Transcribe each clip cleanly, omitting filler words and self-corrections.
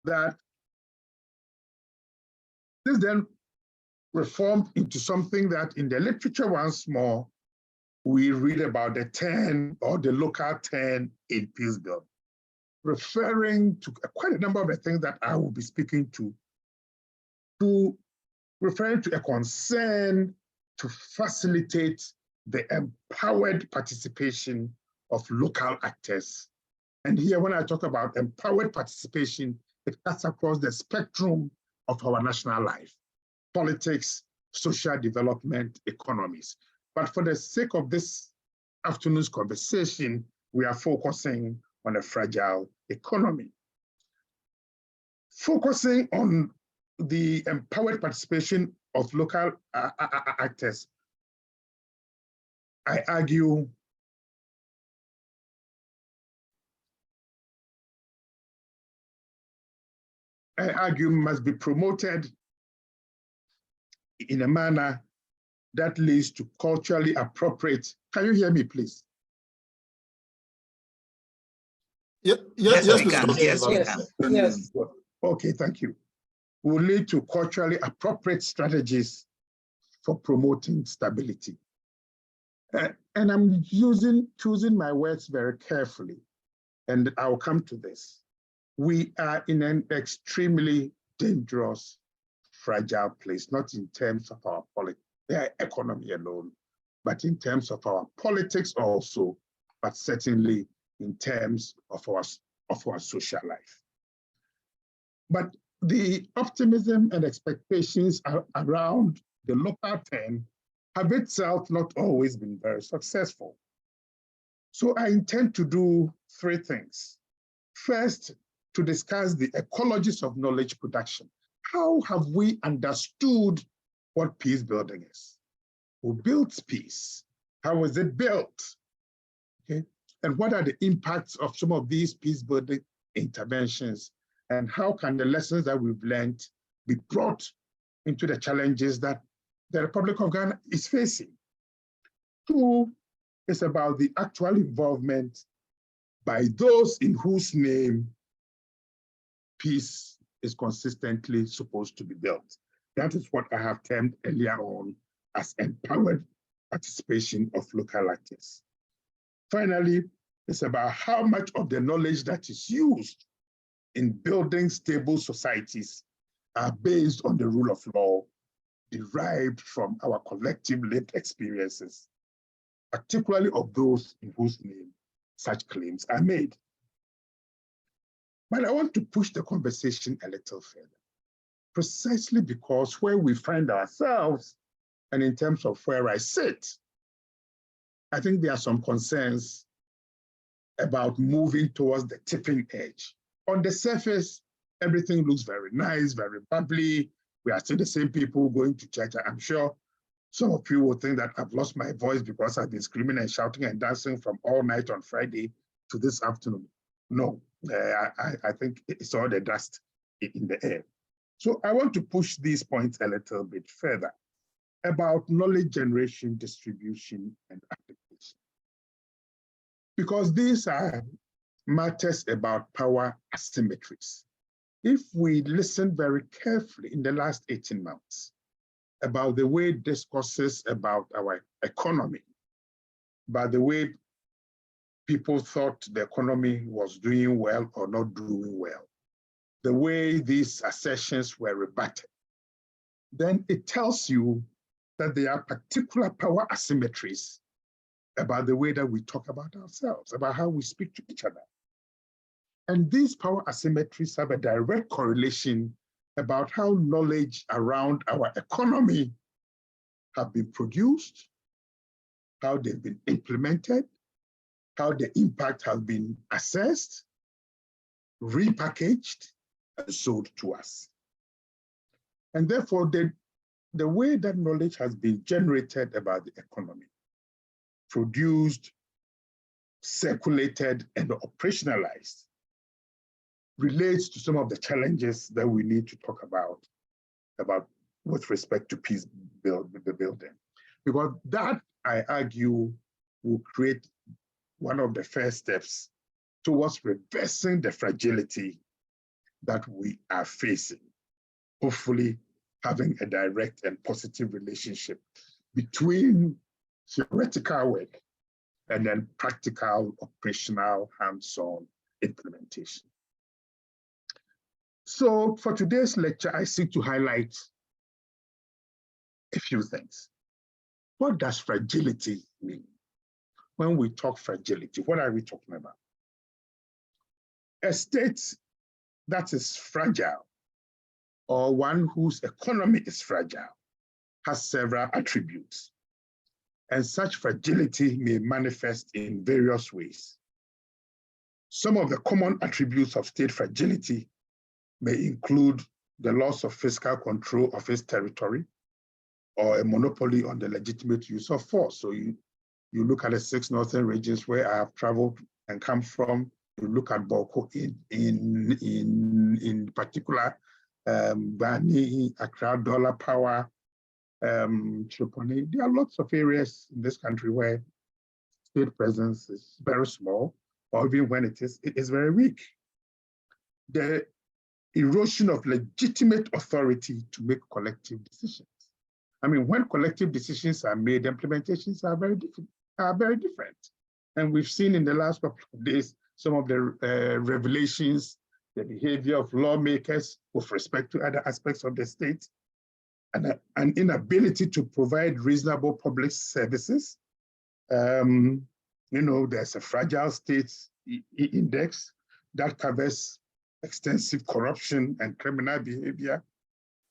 that this then reformed into something that in the literature once more, we read about the 10 or the local 10 in peace building, referring to quite a number of the things that I will be speaking to referring to a concern to facilitate the empowered participation of local actors. And here, when I talk about empowered participation, it cuts across the spectrum of our national life, politics, social development, economies. But for the sake of this afternoon's conversation, we are focusing on a fragile economy. Focusing on the empowered participation of local actors, I argue must be promoted in a manner that leads to culturally appropriate. Can you hear me, please? Yes, we can. Yes, we can. Yes. Okay, thank you. Will lead to culturally appropriate strategies for promoting stability. And I'm choosing my words very carefully, and I'll come to this. We are in an extremely dangerous, fragile place, not in terms of our economy alone, but in terms of our politics also, but certainly in terms of our social life. But the optimism and expectations around the local 10 have itself not always been very successful. So I intend to do three things. First, to discuss the ecologies of knowledge production. How have we understood what peace building is? Who builds peace? How is it built? Okay. And what are the impacts of some of these peace building interventions? And how can the lessons that we've learned be brought into the challenges that the Republic of Ghana is facing? Two is about the actual involvement by those in whose name peace is consistently supposed to be built. That is what I have termed earlier on as empowered participation of local actors. Finally, it's about how much of the knowledge that is used in building stable societies are based on the rule of law derived from our collective lived experiences, particularly of those in whose name such claims are made. But I want to push the conversation a little further, precisely because where we find ourselves, and in terms of where I sit, I think there are some concerns about moving towards the tipping edge. On the surface, everything looks very nice, very bubbly. We are still the same people going to church. I'm sure some of you will think that I've lost my voice because I've been screaming and shouting and dancing from all night on Friday to this afternoon. No, I think it's all the dust in the air. So I want to push these points a little bit further about knowledge generation, distribution, and application. Because these are matters about power asymmetries. If we listen very carefully in the last 18 months about the way discourses about our economy, about the way people thought the economy was doing well or not doing well, the way these assertions were rebutted, then it tells you that there are particular power asymmetries about the way that we talk about ourselves, about how we speak to each other. And these power asymmetries have a direct correlation about how knowledge around our economy have been produced, how they've been implemented, how the impact has been assessed, repackaged, and sold to us. And therefore, the way that knowledge has been generated about the economy, produced, circulated, and operationalized, relates to some of the challenges that we need to talk about with respect to peace building. Because that, I argue, will create one of the first steps towards reversing the fragility that we are facing, hopefully having a direct and positive relationship between theoretical work and then practical, operational, hands-on implementation. So for today's lecture, I seek to highlight a few things. What does fragility mean? When we talk fragility, what are we talking about? A state that is fragile, or one whose economy is fragile, has several attributes. And such fragility may manifest in various ways. Some of the common attributes of state fragility may include the loss of fiscal control of its territory, or a monopoly on the legitimate use of force. So you look at the 6 northern regions where I have traveled and come from. You look at Boko in particular, Bani, Accra, Dollar Power, Tripoli. There are lots of areas in this country where state presence is very small, or even when it is very weak. The erosion of legitimate authority to make collective decisions. I mean, when collective decisions are made, implementations are very different. And we've seen in the last couple of days some of the revelations, the behavior of lawmakers with respect to other aspects of the state, and an inability to provide reasonable public services. There's a fragile states index that covers extensive corruption and criminal behavior,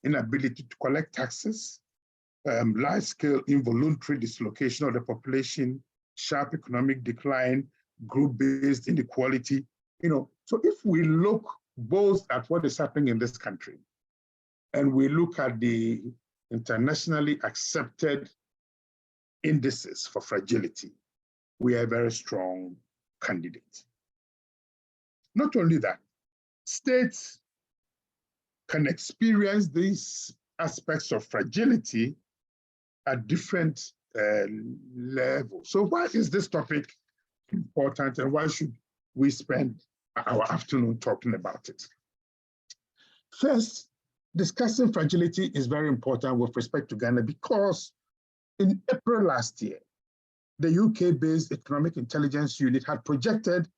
inability to collect taxes, large-scale involuntary dislocation of the population, sharp economic decline, group-based inequality. So if we look both at what is happening in this country, and we look at the internationally accepted indices for fragility, we are a very strong candidate. Not only that, states can experience these aspects of fragility at different levels. So why is this topic important, and why should we spend our afternoon talking about it? First, discussing fragility is very important with respect to Ghana because in April last year, the UK-based Economic Intelligence Unit had projected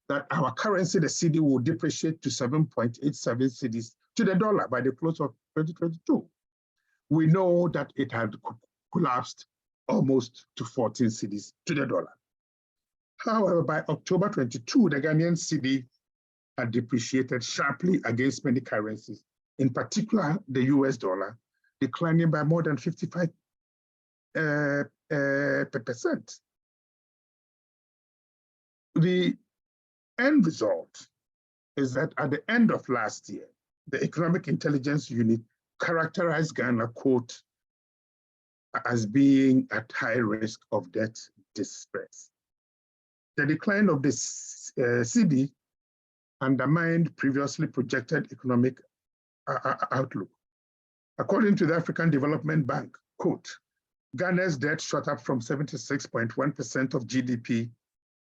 that our currency, the cedi, will depreciate to 7.87 cedis to the dollar by the close of 2022. We know that it had collapsed almost to 14 cedis to the dollar. However, by October 22, the Ghanaian cedi had depreciated sharply against many currencies, in particular the US dollar, declining by more than 55%. The end result is that at the end of last year, the Economic Intelligence Unit characterized Ghana, quote, as being at high risk of debt distress. The decline of the cedi undermined previously projected economic outlook. According to the African Development Bank, quote, Ghana's debt shot up from 76.1% of GDP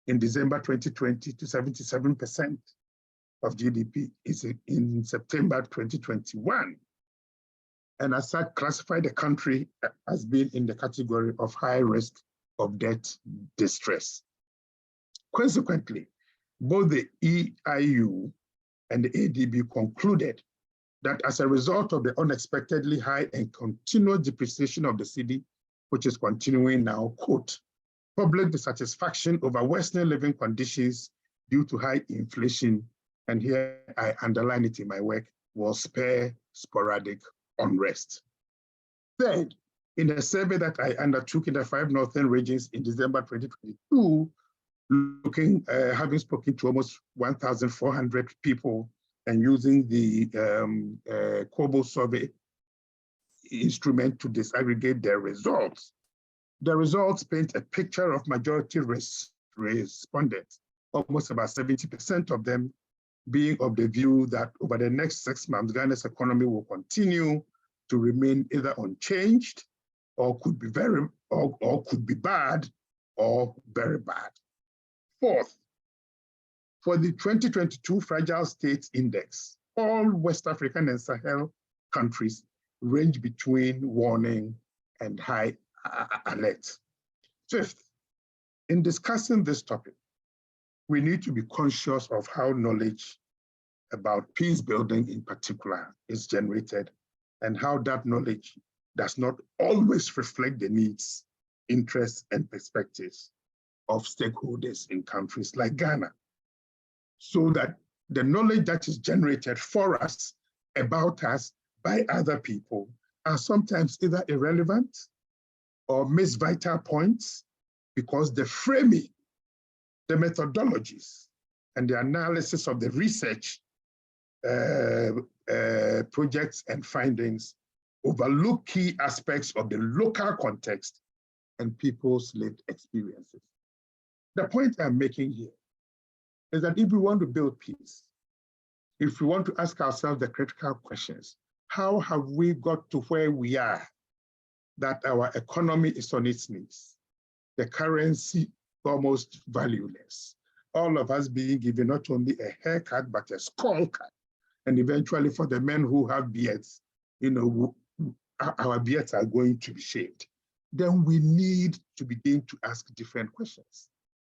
in December 2020 to 77% of GDP in September 2021. And as such, classified the country as being in the category of high risk of debt distress. Consequently, both the EIU and the ADB concluded that as a result of the unexpectedly high and continual depreciation of the cedi, which is continuing now, quote, public dissatisfaction over worsening living conditions due to high inflation, and here I underline it in my work, will spare sporadic unrest. Third, in a survey that I undertook in the 5 northern regions in December 2022, having spoken to almost 1,400 people and using the Kobo survey instrument to disaggregate their results, the results paint a picture of majority respondents, almost about 70% of them being of the view that over the next 6 months, Ghana's economy will continue to remain either unchanged or could be or could be bad or very bad. Fourth, for the 2022 Fragile States Index, all West African and Sahel countries range between warning and high alert. Fifth, in discussing this topic, we need to be conscious of how knowledge about peace building in particular is generated and how that knowledge does not always reflect the needs, interests, and perspectives of stakeholders in countries like Ghana. So that the knowledge that is generated for us, about us, by other people are sometimes either irrelevant or miss vital points because the framing, the methodologies, and the analysis of the research projects and findings overlook key aspects of the local context and people's lived experiences. The point I'm making here is that if we want to build peace, if we want to ask ourselves the critical questions, how have we got to where we are, that our economy is on its knees, the currency almost valueless, all of us being given not only a haircut, but a skull cut, and eventually for the men who have beards, our beards are going to be shaved, then we need to begin to ask different questions.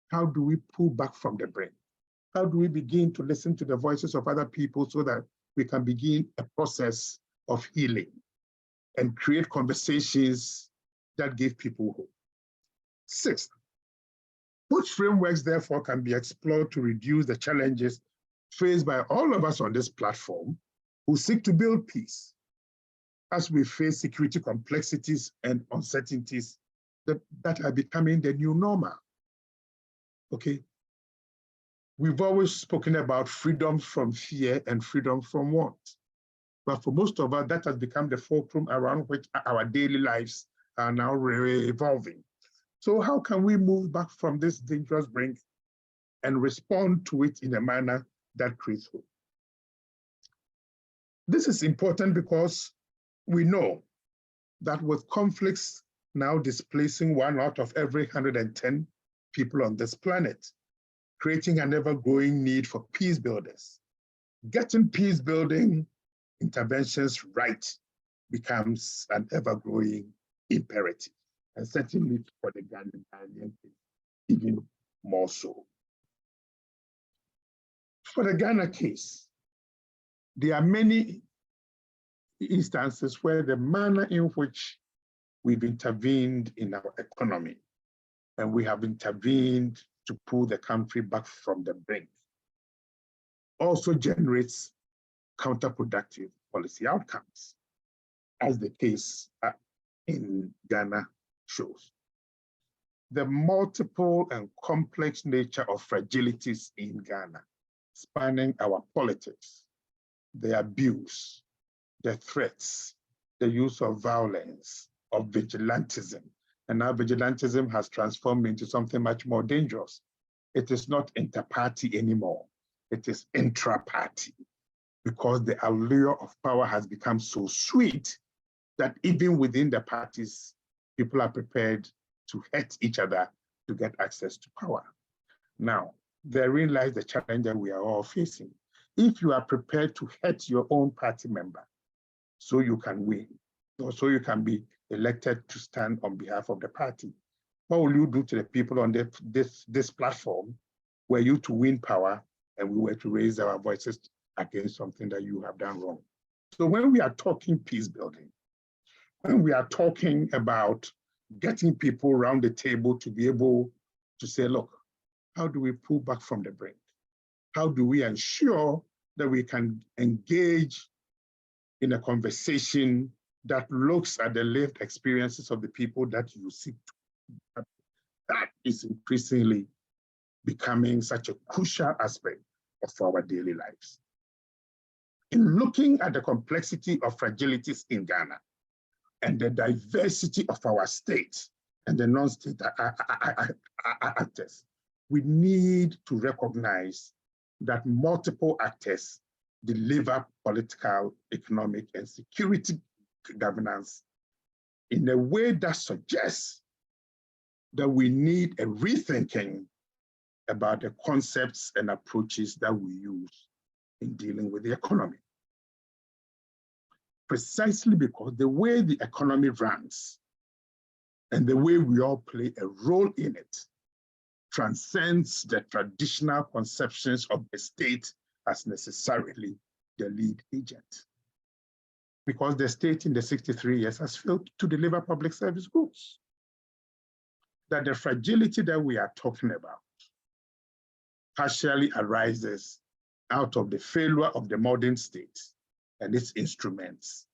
How do we pull back from the brain? How do we begin to listen to the voices of other people so that we can begin a process of healing and create conversations that give people hope? Sixth, which frameworks therefore can be explored to reduce the challenges faced by all of us on this platform who seek to build peace as we face security complexities and uncertainties that are becoming the new normal? Okay. We've always spoken about freedom from fear and freedom from want. But for most of us, that has become the fulcrum around which our daily lives are now evolving. So how can we move back from this dangerous brink and respond to it in a manner that creates hope? This is important because we know that with conflicts now displacing 1 out of every 110 people on this planet, creating an ever-growing need for peace builders, getting peace building interventions right becomes an ever-growing imperative, and certainly for the Ghanaian even more so. For the Ghana case, there are many instances where the manner in which we've intervened in our economy, and we have intervened to pull the country back from the brink, also generates counterproductive policy outcomes, as the case in Ghana shows. The multiple and complex nature of fragilities in Ghana, spanning our politics, the abuse, the threats, the use of violence, of vigilantism, and now vigilantism has transformed into something much more dangerous. It is not inter-party anymore. It is intra-party, because the allure of power has become so sweet that even within the parties, people are prepared to hurt each other to get access to power. Now, therein lies the challenge that we are all facing. If you are prepared to hurt your own party member so you can win, or so you can be elected to stand on behalf of the party, what will you do to the people on this platform were you to win power and we were to raise our voices against something that you have done wrong? So when we are talking peace building, when we are talking about getting people around the table to be able to say, look, how do we pull back from the brink? How do we ensure that we can engage in a conversation that looks at the lived experiences of the people that you seek to? That is increasingly becoming such a crucial aspect of our daily lives. In looking at the complexity of fragilities in Ghana and the diversity of our state and the non-state actors, we need to recognize that multiple actors deliver political, economic, and security governance in a way that suggests that we need a rethinking about the concepts and approaches that we use in dealing with the economy. precisely because the way the economy runs and the way we all play a role in it transcends the traditional conceptions of the state as necessarily the lead agent. Because the state in the 63 years has failed to deliver public service goods. That the fragility that we are talking about partially arises out of the failure of the modern state and its instruments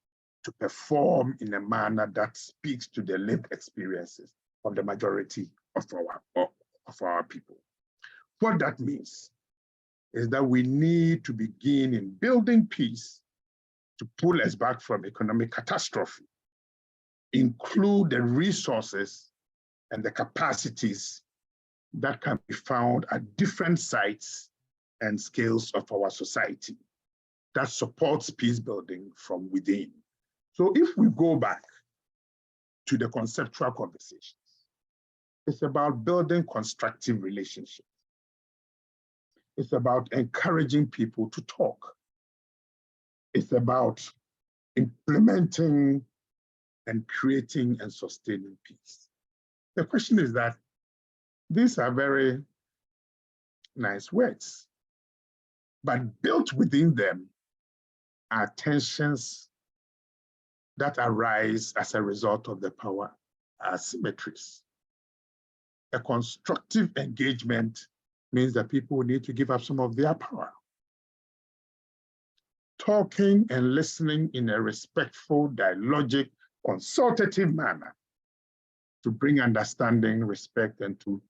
to perform in a manner that speaks to the lived experiences of the majority of our people. What that means is that we need to begin in building peace to pull us back from economic catastrophe, include the resources and the capacities that can be found at different sites and scales of our society that supports peace building from within. So if we go back to the conceptual conversations, it's about building constructive relationships. It's about encouraging people to talk. It's about implementing and creating and sustaining peace. The question is that these are very nice words, but built within them are tensions that arise as a result of the power asymmetries. A constructive engagement means that people need to give up some of their power. Talking and listening in a respectful, dialogic, consultative manner to bring understanding, respect, and to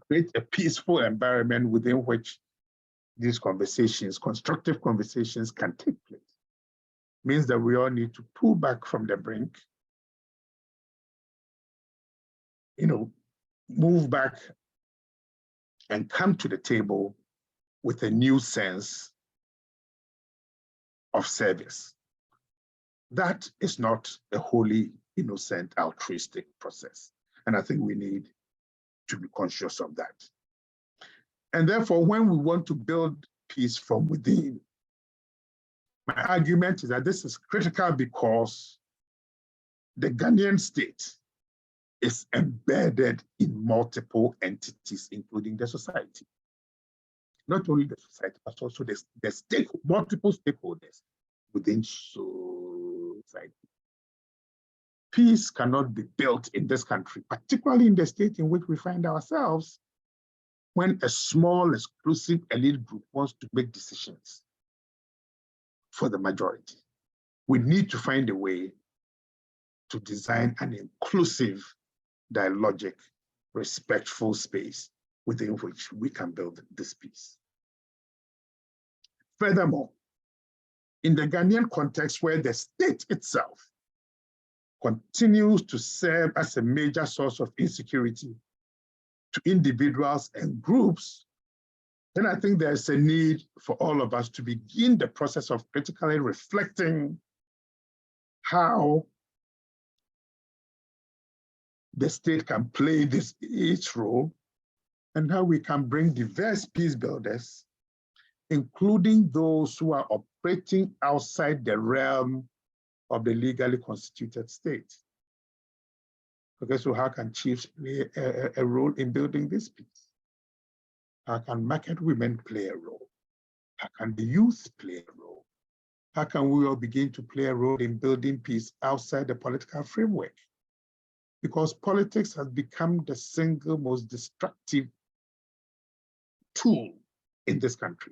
create a peaceful environment within which these conversations, constructive conversations, can take place. Means that we all need to pull back from the brink, move back and come to the table with a new sense of service. That is not a wholly innocent, altruistic process. And I think we need to be conscious of that. And therefore, when we want to build peace from within, my argument is that this is critical because the Ghanaian state is embedded in multiple entities, including the society. Not only the society, but also multiple stakeholders within society. Peace cannot be built in this country, particularly in the state in which we find ourselves, when a small, exclusive elite group wants to make decisions for the majority. We need to find a way to design an inclusive, dialogic, respectful space within which we can build this peace. Furthermore, in the Ghanaian context where the state itself continues to serve as a major source of insecurity to individuals and groups, then I think there's a need for all of us to begin the process of critically reflecting how the state can play its role and how we can bring diverse peace builders, including those who are operating outside the realm of the legally constituted state. Okay, so how can chiefs play a role in building this peace? How can market women play a role? How can the youth play a role? How can we all begin to play a role in building peace outside the political framework? Because politics has become the single most destructive tool in this country.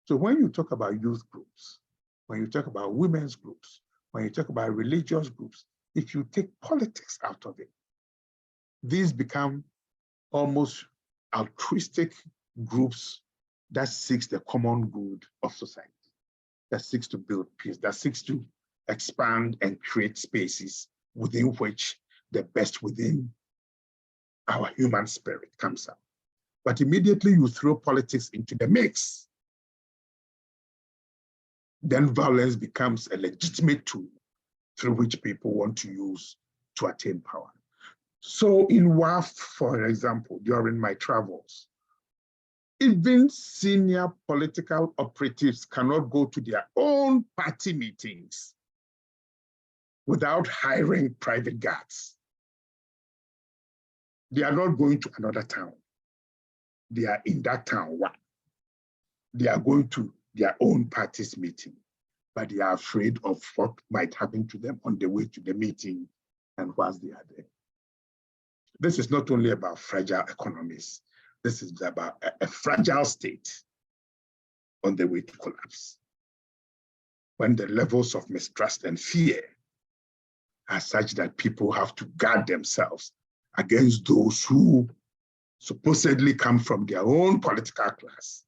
So when you talk about youth groups, when you talk about women's groups, when you talk about religious groups, if you take politics out of it, these become almost altruistic groups that seeks the common good of society, that seeks to build peace, that seeks to expand and create spaces within which the best within our human spirit comes out. But immediately you throw politics into the mix, then violence becomes a legitimate tool through which people want to use to attain power. So in WAF, for example, during my travels, even senior political operatives cannot go to their own party meetings without hiring private guards. They are not going to another town. They are in that town. One. They are going to their own party's meeting, but they are afraid of what might happen to them on the way to the meeting and whilst they are there. This is not only about fragile economies. This is about a fragile state on the way to collapse. When the levels of mistrust and fear are such that people have to guard themselves against those who supposedly come from their own political class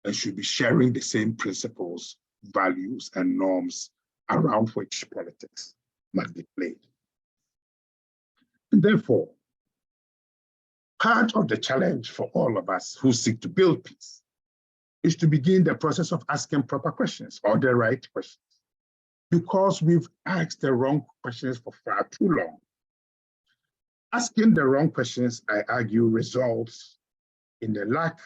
and should be sharing the same principles, values, and norms around which politics must be played. And therefore, part of the challenge for all of us who seek to build peace is to begin the process of asking proper questions or the right questions, because we've asked the wrong questions for far too long. Asking the wrong questions, I argue, results in a lack,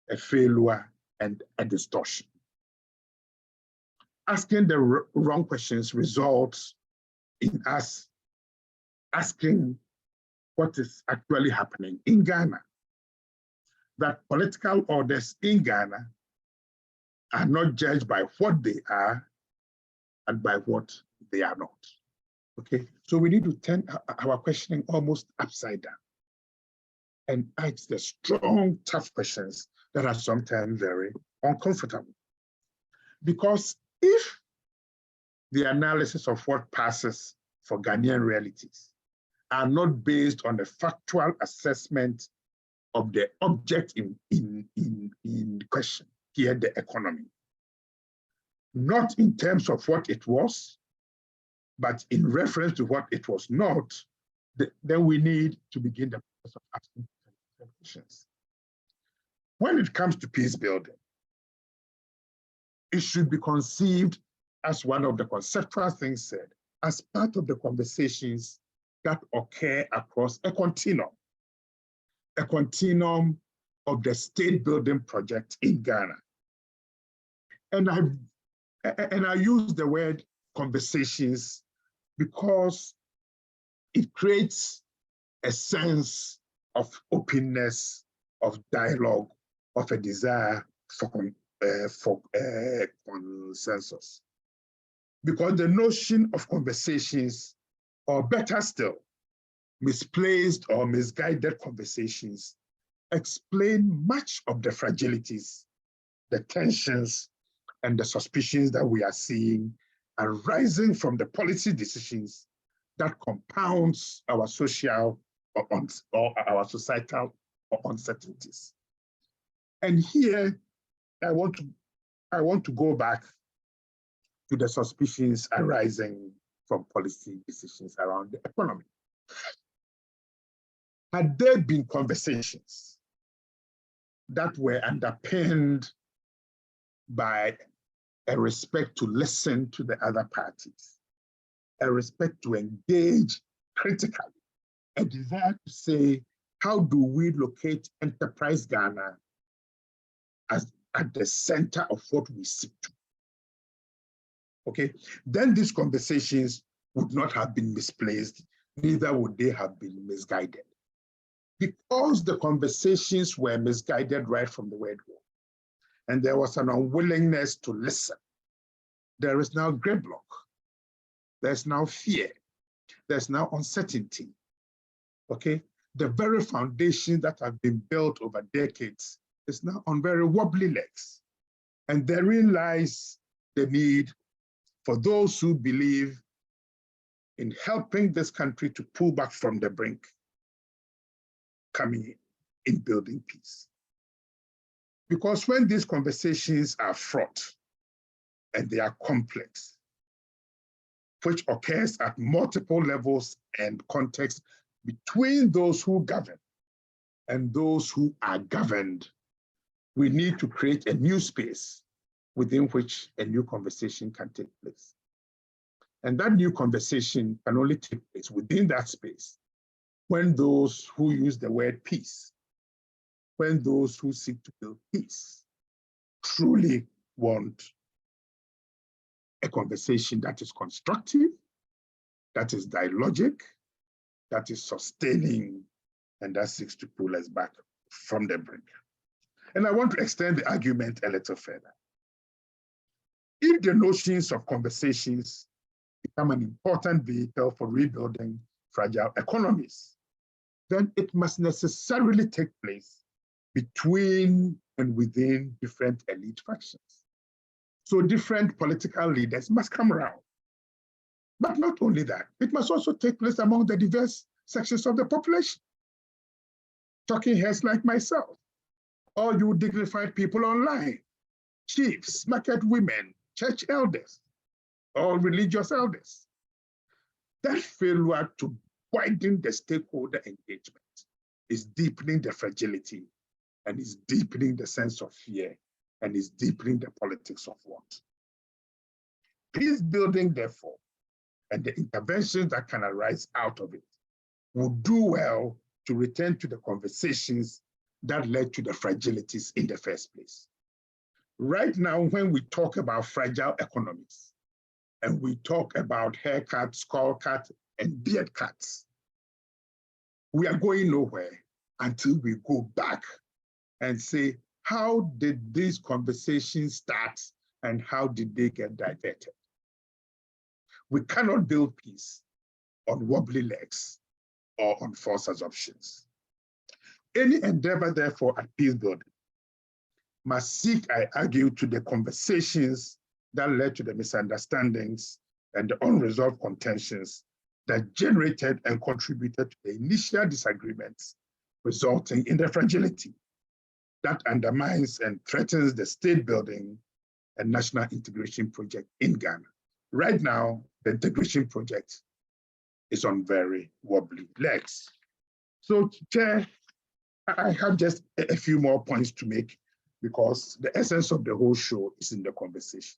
a failure, and a distortion. Asking the wrong questions results in us asking what is actually happening in Ghana. That political orders in Ghana are not judged by what they are and by what they are not. Okay, so we need to turn our questioning almost upside down and ask the strong, tough questions that are sometimes very uncomfortable. Because if the analysis of what passes for Ghanaian realities are not based on a factual assessment of the object in question, here the economy, not in terms of what it was, but in reference to what it was not, then we need to begin the process of asking questions. When it comes to peace building, it should be conceived as one of the conceptual things said, as part of the conversations that occur across a continuum of the state building project in Ghana. And I use the word conversations because it creates a sense of openness, of dialogue, of a desire for consensus. Because the notion of conversations, or better still, misplaced or misguided conversations, explain much of the fragilities, the tensions, and the suspicions that we are seeing arising from the policy decisions that compounds our social or our societal uncertainties. And here, I want to go back to the suspicions arising from policy decisions around the economy. Had there been conversations that were underpinned by a respect to listen to the other parties, a respect to engage critically, a desire to say, how do we locate Enterprise Ghana as at the center of what we seek to? Okay, then these conversations would not have been misplaced, neither would they have been misguided. Because the conversations were misguided right from the word go, and there was an unwillingness to listen, there is now gridlock, there's now fear, there's now uncertainty, okay? The very foundations that have been built over decades is now on very wobbly legs. And therein lies the need for those who believe in helping this country to pull back from the brink, coming in building peace. Because when these conversations are fraught and they are complex, which occurs at multiple levels and contexts between those who govern and those who are governed, we need to create a new space within which a new conversation can take place. And that new conversation can only take place within that space when those who use the word peace, when those who seek to build peace truly want a conversation that is constructive, that is dialogic, that is sustaining, and that seeks to pull us back from the brink. And I want to extend the argument a little further. If the notions of conversations become an important vehicle for rebuilding fragile economies, then it must necessarily take place between and within different elite factions. So different political leaders must come around. But not only that, it must also take place among the diverse sections of the population. Talking heads like myself, all you dignified people online, chiefs, market women, church elders, all religious elders. That failure to widen the stakeholder engagement is deepening the fragility and is deepening the sense of fear and is deepening the politics of want. Peace building, therefore, and the interventions that can arise out of it would do well to return to the conversations that led to the fragilities in the first place. Right now, when we talk about fragile economies, and we talk about haircuts, skull cuts, and beard cuts, we are going nowhere until we go back and say, how did these conversations start and how did they get diverted? We cannot build peace on wobbly legs or on false assumptions. Any endeavor, therefore, at peace building must seek, I argue, to the conversations that led to the misunderstandings and the unresolved contentions that generated and contributed to the initial disagreements, resulting in the fragility that undermines and threatens the state building and national integration project in Ghana. Right now, the integration project is on very wobbly legs. So, Chair, I have just a few more points to make because the essence of the whole show is in the conversation.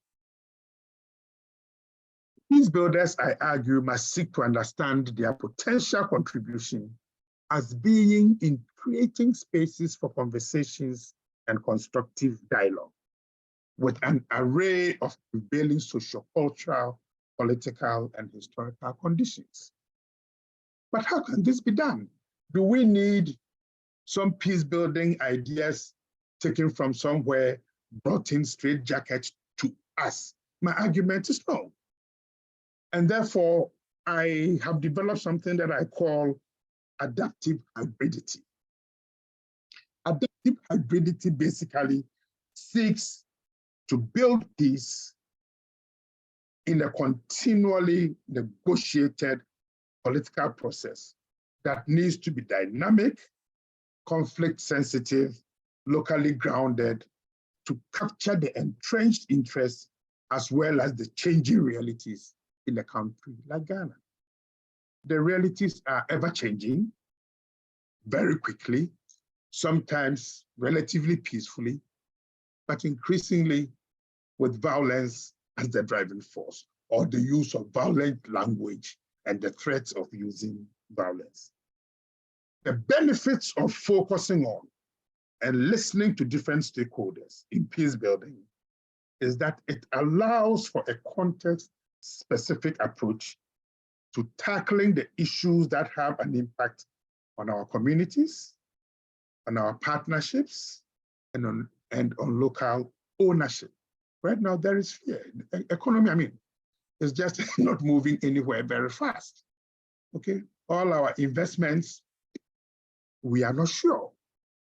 Peace builders, I argue, must seek to understand their potential contribution as being in creating spaces for conversations and constructive dialogue with an array of prevailing sociocultural, political, and historical conditions. But how can this be done? Do we need some peace building ideas taken from somewhere, brought in straight jackets to us? My argument is no. And therefore, I have developed something that I call adaptive hybridity. Adaptive hybridity basically seeks to build peace in a continually negotiated political process that needs to be dynamic, conflict sensitive, locally grounded, to capture the entrenched interests as well as the changing realities in a country like Ghana. The realities are ever changing very quickly, sometimes relatively peacefully, but increasingly with violence as the driving force, or the use of violent language and the threats of using violence. The benefits of focusing on and listening to different stakeholders in peace building is that it allows for a context-specific approach to tackling the issues that have an impact on our communities, on our partnerships, and on local ownership. Right now, there is fear. The economy, is just not moving anywhere very fast. Okay, all our investments, we are not sure.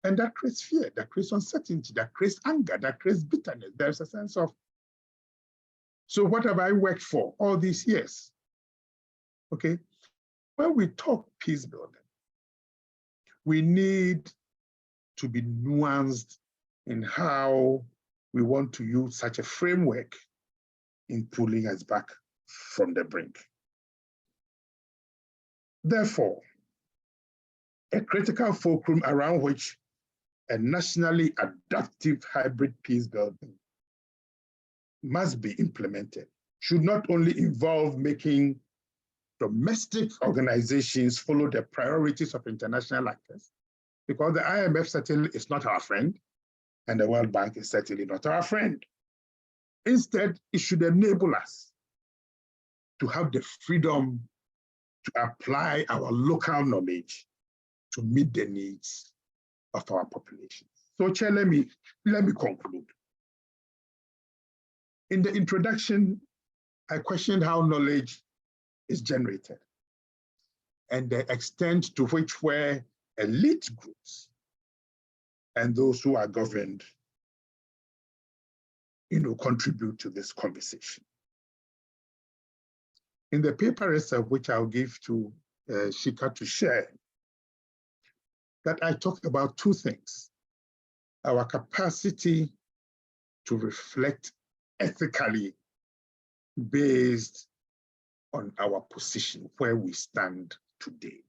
And that creates fear, that creates uncertainty, that creates anger, that creates bitterness. There's a sense of, so what have I worked for all these years? Okay, when we talk peace building, we need to be nuanced in how we want to use such a framework in pulling us back from the brink. Therefore, a critical fulcrum around which a nationally adaptive hybrid peace building must be implemented should not only involve making domestic organizations follow the priorities of international actors, because the IMF certainly is not our friend, and the World Bank is certainly not our friend. Instead, it should enable us to have the freedom to apply our local knowledge to meet the needs of our population. So, Chair, let me conclude. In the introduction, I questioned how knowledge is generated and the extent to which where elite groups and those who are governed, contribute to this conversation. In the paper itself, which I'll give to Shika to share, that I talked about two things: our capacity to reflect ethically based on our position, where we stand today.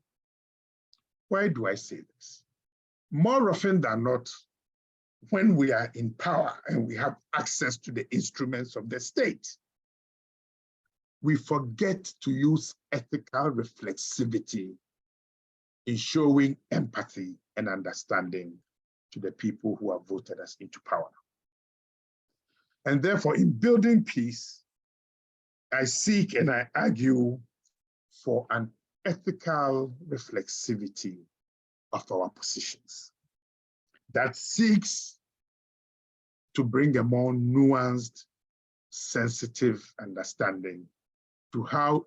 Why do I say this? More often than not, when we are in power and we have access to the instruments of the state, we forget to use ethical reflexivity in showing empathy and understanding to the people who have voted us into power. And therefore, in building peace, I seek and I argue for an ethical reflexivity of our positions that seeks to bring a more nuanced, sensitive understanding to how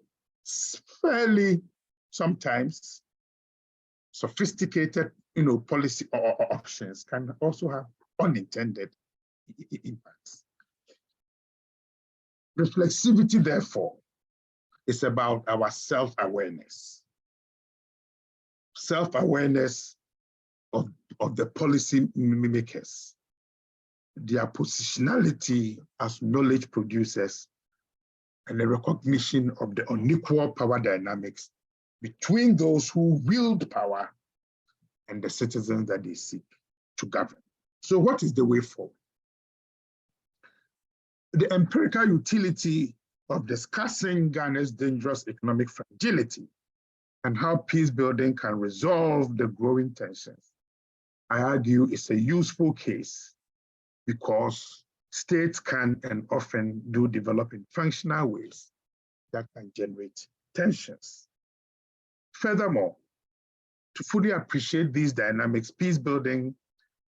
fairly, sometimes sophisticated, policy or options can also have unintended impacts. Reflexivity, therefore, is about our self-awareness. Self-awareness of the policy makers, their positionality as knowledge producers, and the recognition of the unequal power dynamics between those who wield power and the citizens that they seek to govern. So what is the way forward? The empirical utility of discussing Ghana's dangerous economic fragility and how peace building can resolve the growing tensions, I argue, is a useful case because states can and often do develop in functional ways that can generate tensions. Furthermore, to fully appreciate these dynamics, peace building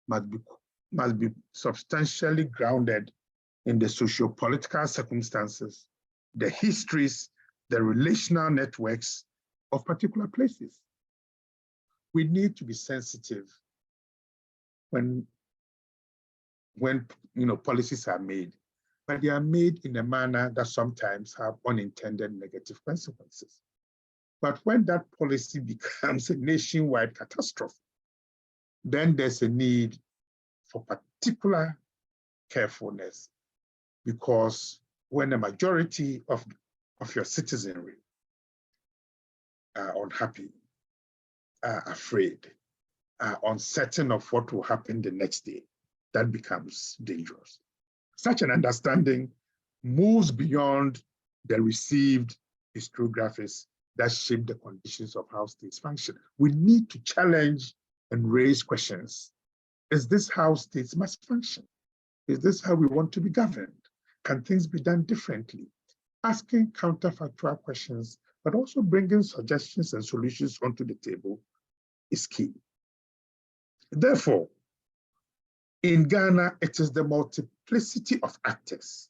must be substantially grounded in the socio-political circumstances, the histories, the relational networks of particular places. We need to be sensitive when policies are made, but they are made in a manner that sometimes have unintended negative consequences. But when that policy becomes a nationwide catastrophe, then there's a need for particular carefulness, because when a majority of your citizenry are unhappy, are afraid, are uncertain of what will happen the next day, that becomes dangerous. Such an understanding moves beyond the received historiographies that shape the conditions of how states function. We need to challenge and raise questions. Is this how states must function? Is this how we want to be governed? Can things be done differently? Asking counterfactual questions, but also bringing suggestions and solutions onto the table is key. Therefore, in Ghana, it is the multiplicity of actors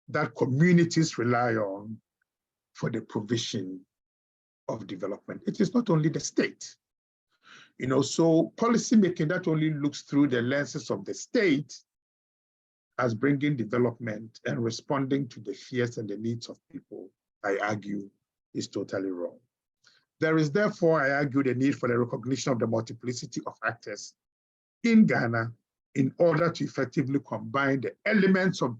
that communities rely on for the provision of development. It is not only the state. So policymaking that only looks through the lenses of the state as bringing development and responding to the fears and the needs of people, I argue, is totally wrong. There is therefore, I argue, the need for the recognition of the multiplicity of actors in Ghana in order to effectively combine the elements of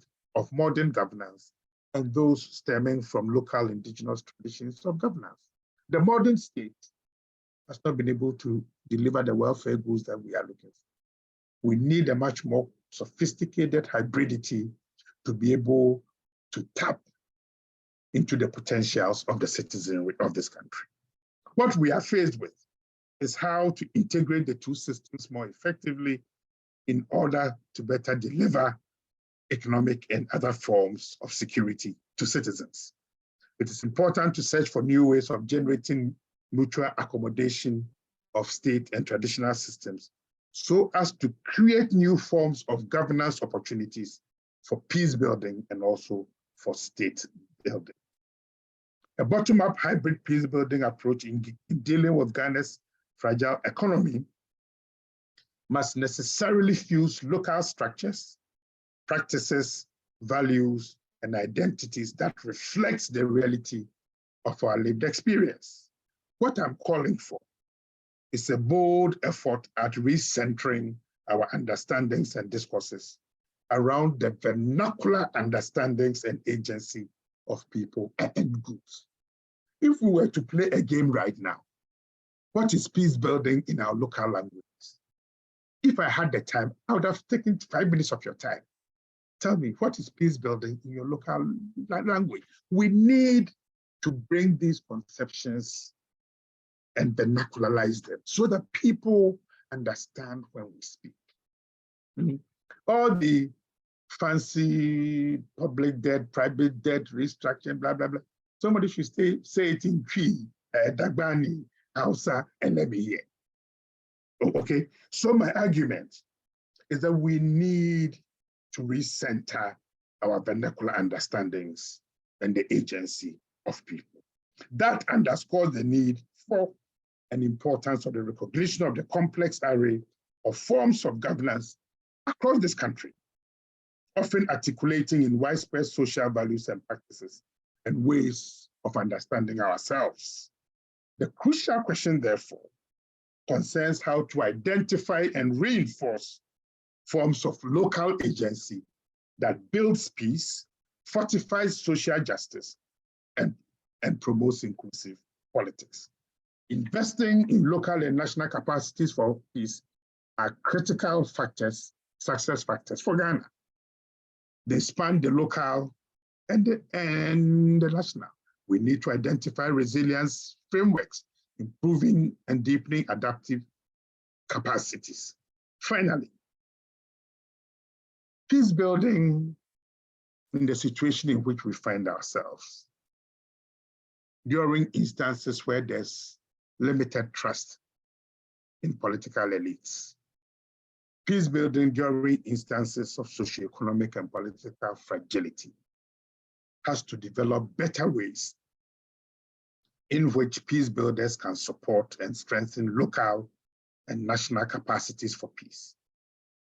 modern governance and those stemming from local indigenous traditions of governance. The modern state has not been able to deliver the welfare goods that we are looking for. We need a much more sophisticated hybridity to be able to tap into the potentials of the citizenry of this country. What we are faced with is how to integrate the two systems more effectively in order to better deliver economic and other forms of security to citizens. It is important to search for new ways of generating mutual accommodation of state and traditional systems so as to create new forms of governance opportunities for peace building and also for state building. A bottom-up hybrid peace building approach in dealing with Ghana's fragile economy must necessarily fuse local structures, practices, values, and identities that reflects the reality of our lived experience. What I'm calling for is a bold effort at recentering our understandings and discourses around the vernacular understandings and agency of people and groups. If we were to play a game right now, what is peace building in our local languages? If I had the time, I would have taken 5 minutes of your time. Tell me, what is peace building in your local language? We need to bring these conceptions and vernacularize them so that people understand when we speak. All the fancy public debt, private debt, restructuring, blah, blah, blah. Somebody should say it in Twi, Dagbani, Hausa, and let me hear. Okay, so my argument is that we need to recenter our vernacular understandings and the agency of people. That underscores the need for and importance of the recognition of the complex array of forms of governance across this country, often articulating in widespread social values and practices and ways of understanding ourselves. The crucial question, therefore, concerns how to identify and reinforce forms of local agency that builds peace, fortifies social justice, and promotes inclusive politics. Investing in local and national capacities for peace are critical factors, success factors for Ghana. They span the local and the national. We need to identify resilience frameworks, improving and deepening adaptive capacities. Finally, peace building in the situation in which we find ourselves during instances where there's limited trust in political elites. Peace building during instances of socioeconomic and political fragility has to develop better ways in which peace builders can support and strengthen local and national capacities for peace,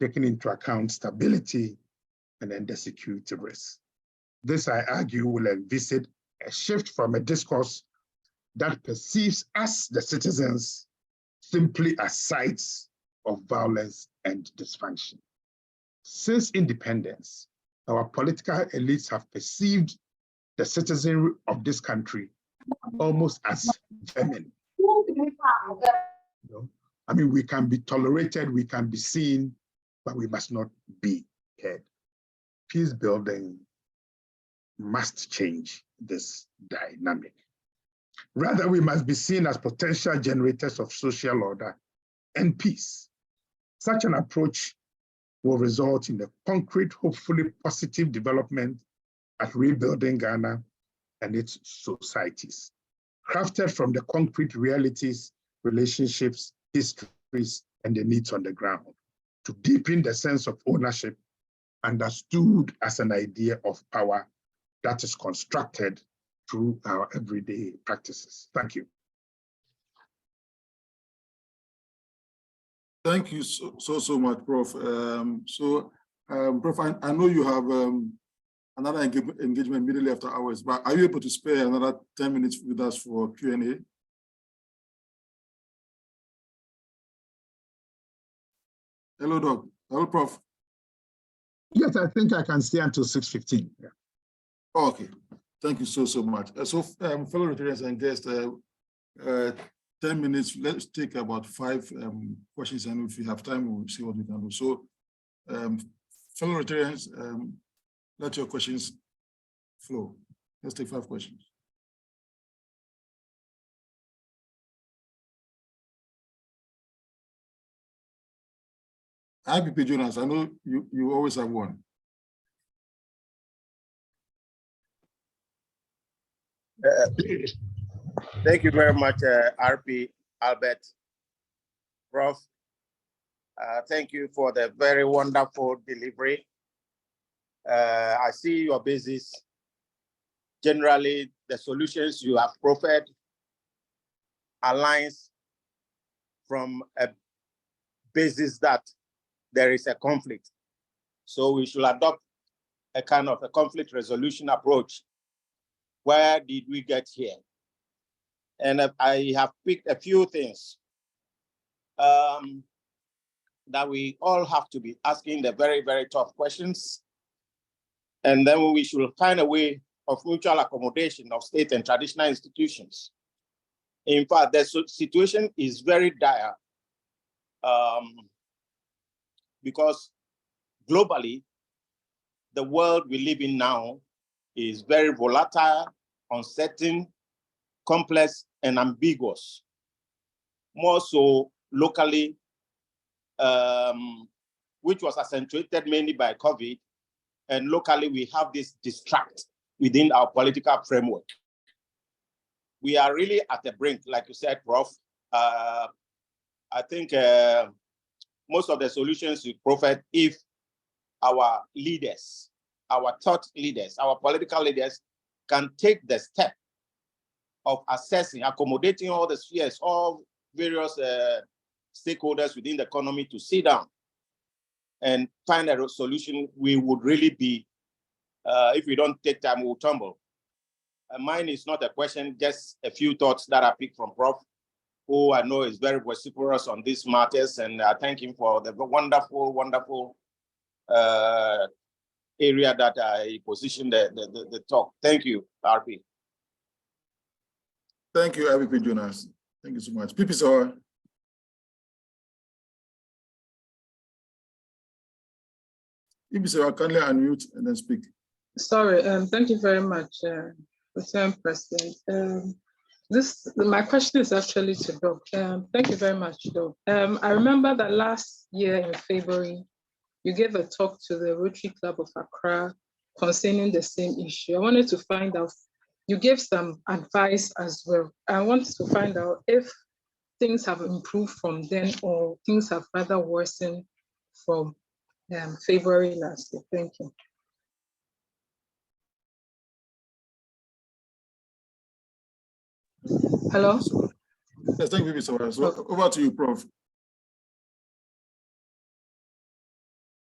taking into account stability and then the security risks. This, I argue, will elicit a shift from a discourse that perceives us, the citizens, simply as sites of violence and dysfunction. Since independence, our political elites have perceived the citizenry of this country almost as vermin. I mean, we can be tolerated, we can be seen, but we must not be heard. Peace building must change this dynamic. Rather, we must be seen as potential generators of social order and peace. Such an approach will result in the concrete, hopefully positive development at rebuilding Ghana and its societies, crafted from the concrete realities, relationships, histories, and the needs on the ground, to deepen the sense of ownership understood as an idea of power that is constructed through our everyday practices. Thank you. Thank you so much, Prof. Prof, I know you have another engagement immediately after hours, but are you able to spare another 10 minutes with us for Q&A? Hello, Doc. Hello, Prof. Yes, I think I can stay until 6:15. Yeah. Oh, okay. Thank you so much. Fellow Rotarians and guests, 10 minutes, let's take about 5 questions, and if we have time, we'll see what we can do. So, fellow Rotarians, let your questions flow. Let's take 5 questions. IPP Jonas, I know you always have one. Thank you very much, RP, Albert, Prof. Thank you for the very wonderful delivery. I see your basis. Generally, the solutions you have proffered aligns from a basis that there is a conflict. So we should adopt a kind of a conflict resolution approach. Where did we get here? And I have picked a few things that we all have to be asking the very, very tough questions. And then we should find a way of mutual accommodation of state and traditional institutions. In fact, the situation is very dire because globally, the world we live in now is very volatile, uncertain, complex, and ambiguous. More so locally, which was accentuated mainly by COVID, and locally we have this distract within our political framework. We are really at the brink, like you said, Prof. I think most of the solutions you proffered, if our leaders, our thought leaders, our political leaders can take the step of assessing, accommodating all the spheres, all various stakeholders within the economy to sit down and find a solution, we would really be, if we don't take time, we'll tumble. Mine is not a question, just a few thoughts that I picked from Prof, who I know is very vociferous on these matters, and I thank him for the wonderful, wonderful area that I positioned the talk. Thank you, RP. Thank you, RP Jonas. Thank you so much. Pipi Sawa. Pipi Sawa, kindly unmute and then speak. Sorry, thank you very much, Mr. President. My question is actually to Doc. Thank you very much, Doc. I remember that last year in February, you gave a talk to the Rotary Club of Accra concerning the same issue. I wanted to find out, you gave some advice as well. I wanted to find out if things have improved from then or things have rather worsened from February last year. Thank you. Hello? Yes, thank you, Mr. So over to you, Prof.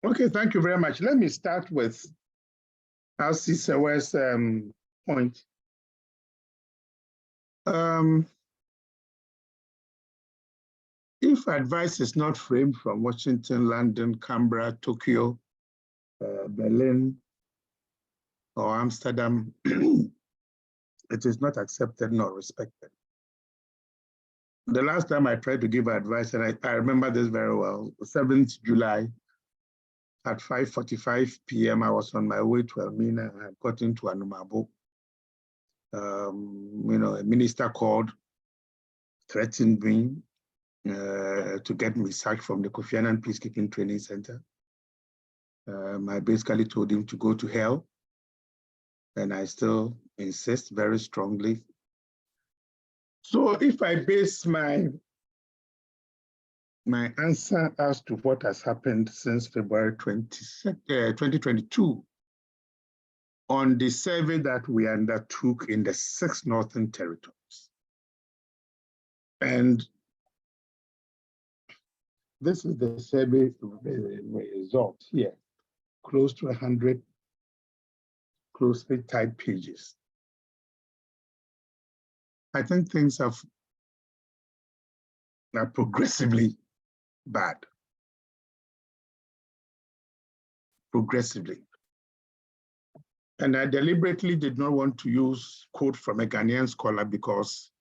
Okay, thank you very much. Let me start with RC Sewa's point. If advice is not framed from Washington, London, Canberra, Tokyo, Berlin, or Amsterdam, it is not accepted nor respected. The last time I tried to give advice, and I remember this very well, 7th July at 5:45 p.m., I was on my way to Elmina. I got into Anumabo. A minister called, threatened me to get me sacked from the Kofi Annan Peacekeeping Training Center. I basically told him to go to hell, and I still insist very strongly. So if I base my answer as to what has happened since February 2022 on the survey that we undertook in the 6 Northern Territories. And this is the survey result here, close to 100 closely typed pages. I think things are progressively bad. Progressively. And I deliberately did not want to use quote from a Ghanaian scholar because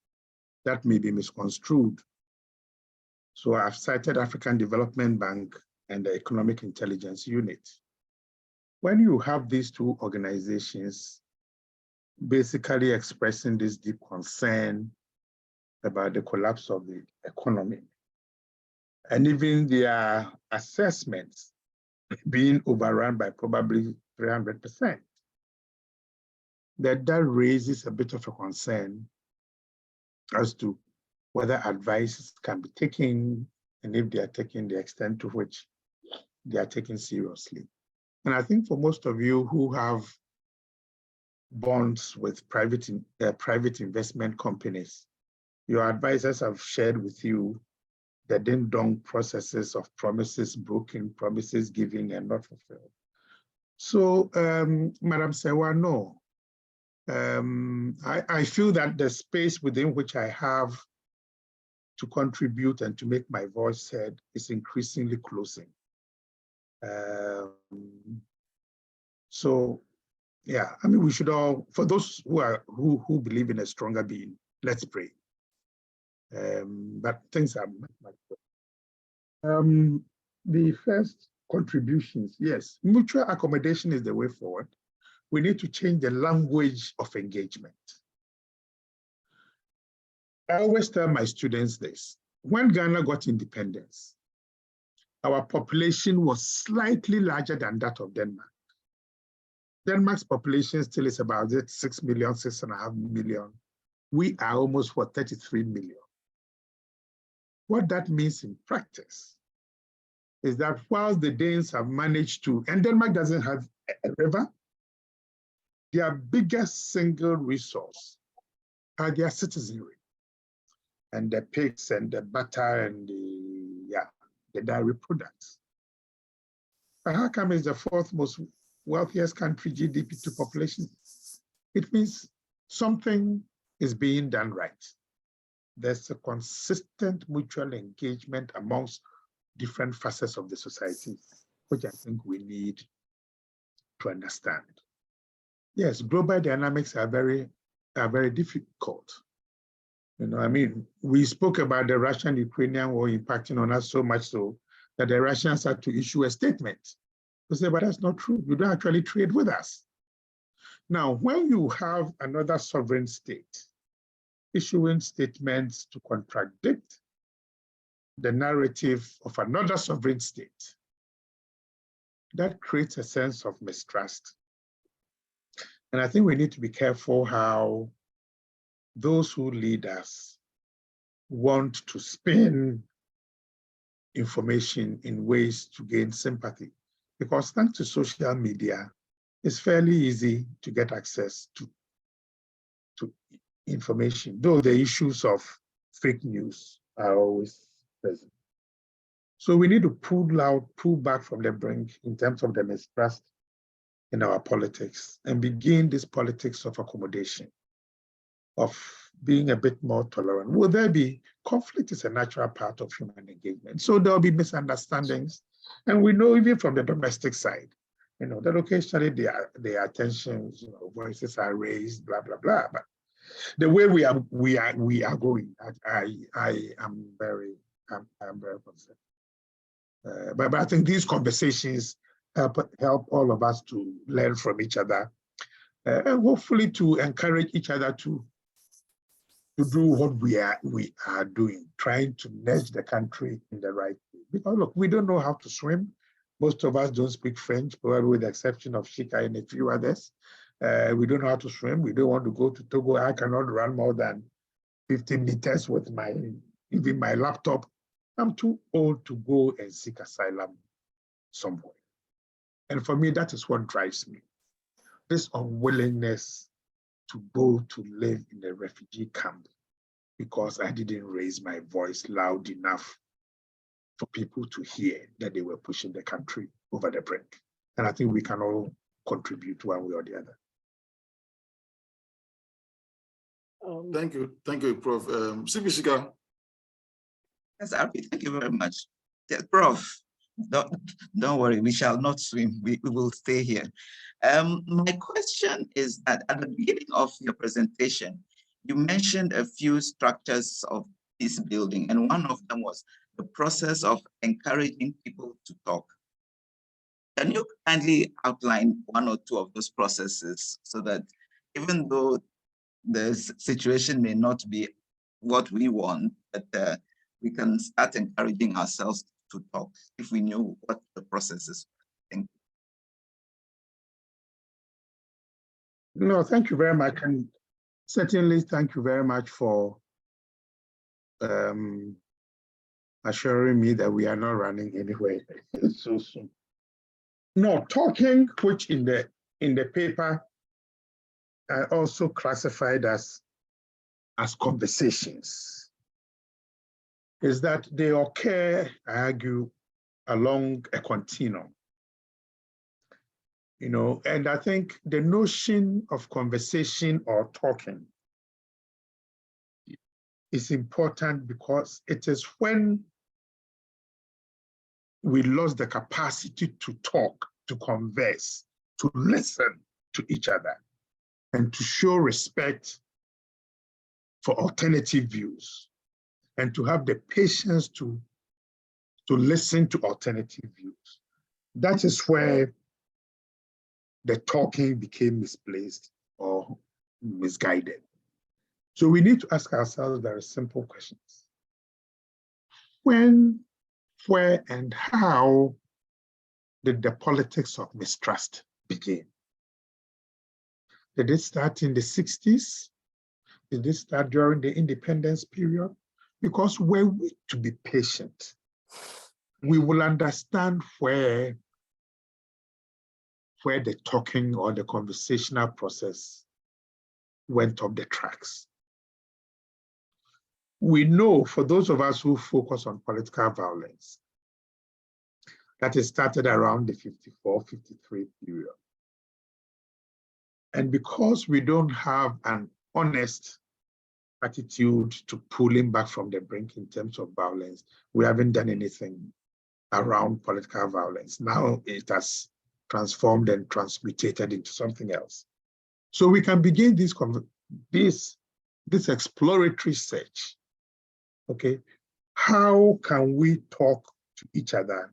that may be misconstrued. So I've cited African Development Bank and the Economic Intelligence Unit. When you have these two organizations basically expressing this deep concern about the collapse of the economy, and even their assessments being overrun by probably 300%. that raises a bit of a concern as to whether advice can be taken, and if they are taken, the extent to which they are taken seriously. And I think for most of you who have bonds with private investment companies, your advisors have shared with you the ding-dong processes of promises broken, promises given and not fulfilled. So, Madam Sewa, no. I feel that the space within which I have to contribute and to make my voice heard is increasingly closing. So, yeah, I mean, we should all, for those who believe in a stronger being, let's pray. But things are much better. The first contributions, yes, mutual accommodation is the way forward. We need to change the language of engagement. I always tell my students this. When Ghana got independence, our population was slightly larger than that of Denmark. Denmark's population still is about 6 million, 6.5 million. We are almost for 33 million. What that means in practice is that while the Danes have managed to, and Denmark doesn't have a river, their biggest single resource are their citizenry, and the pigs and the butter and the dairy products. But how come it's the fourth most wealthiest country GDP to population? It means something is being done right. There's a consistent mutual engagement amongst different facets of the society, which I think we need to understand. Yes, global dynamics are very difficult. You know, I mean, we spoke about the Russian-Ukrainian war impacting on us so much so that the Russians had to issue a statement to say, but that's not true. You don't actually trade with us. Now, when you have another sovereign state issuing statements to contradict the narrative of another sovereign state, that creates a sense of mistrust. And I think we need to be careful how those who lead us want to spin information in ways to gain sympathy. Because thanks to social media, it's fairly easy to get access to information, though the issues of fake news are always present. So we need to pull back from the brink in terms of the mistrust in our politics and begin this politics of accommodation, of being a bit more tolerant. Will there be conflict? Is a natural part of human engagement. So there'll be misunderstandings. And we know even from the domestic side, you know, that occasionally there are tensions, you know, voices are raised, blah, blah, blah. But the way we are going, I'm very concerned. But I think these conversations help all of us to learn from each other, and hopefully to encourage each other to do what we are doing, trying to nudge the country in the right way. Because look, we don't know how to swim. Most of us don't speak French, probably with the exception of Shika and a few others. We don't know how to swim. We don't want to go to Togo. I cannot run more than 50 meters with even my laptop. I'm too old to go and seek asylum somewhere. And for me, that is what drives me. This unwillingness to go to live in a refugee camp because I didn't raise my voice loud enough for people to hear that they were pushing the country over the brink. And I think we can all contribute one way or the other. Thank you, Prof. Sibishika. Yes, Arpi, thank you very much. Yes, Prof, don't worry, we shall not swim. We will stay here. My question is that at the beginning of your presentation, you mentioned a few structures of peace building, and one of them was the process of encouraging people to talk. Can you kindly outline one or two of those processes so that even though the situation may not be what we want, but we can start encouraging ourselves to talk if we knew what the process is? Thank you. No, thank you very much. And certainly thank you very much for assuring me that we are not running anywhere so soon. No, talking, which in the paper also classified as conversations, is that they occur, I argue, along a continuum. You know, and I think the notion of conversation or talking is important because it is when we lost the capacity to talk, to converse, to listen to each other, and to show respect for alternative views, and to have the patience to listen to alternative views. That is where the talking became misplaced or misguided. So we need to ask ourselves very simple questions. When, where, and how did the politics of mistrust begin? Did it start in the 60s? Did it start during the independence period? Because were we to be patient, we will understand where the talking or the conversational process went off the tracks. We know, for those of us who focus on political violence, that it started around the 54-53 period. And because we don't have an honest attitude to pulling back from the brink in terms of violence, we haven't done anything around political violence. Now it has transformed and transmutated into something else. So we can begin this exploratory search. Okay, how can we talk to each other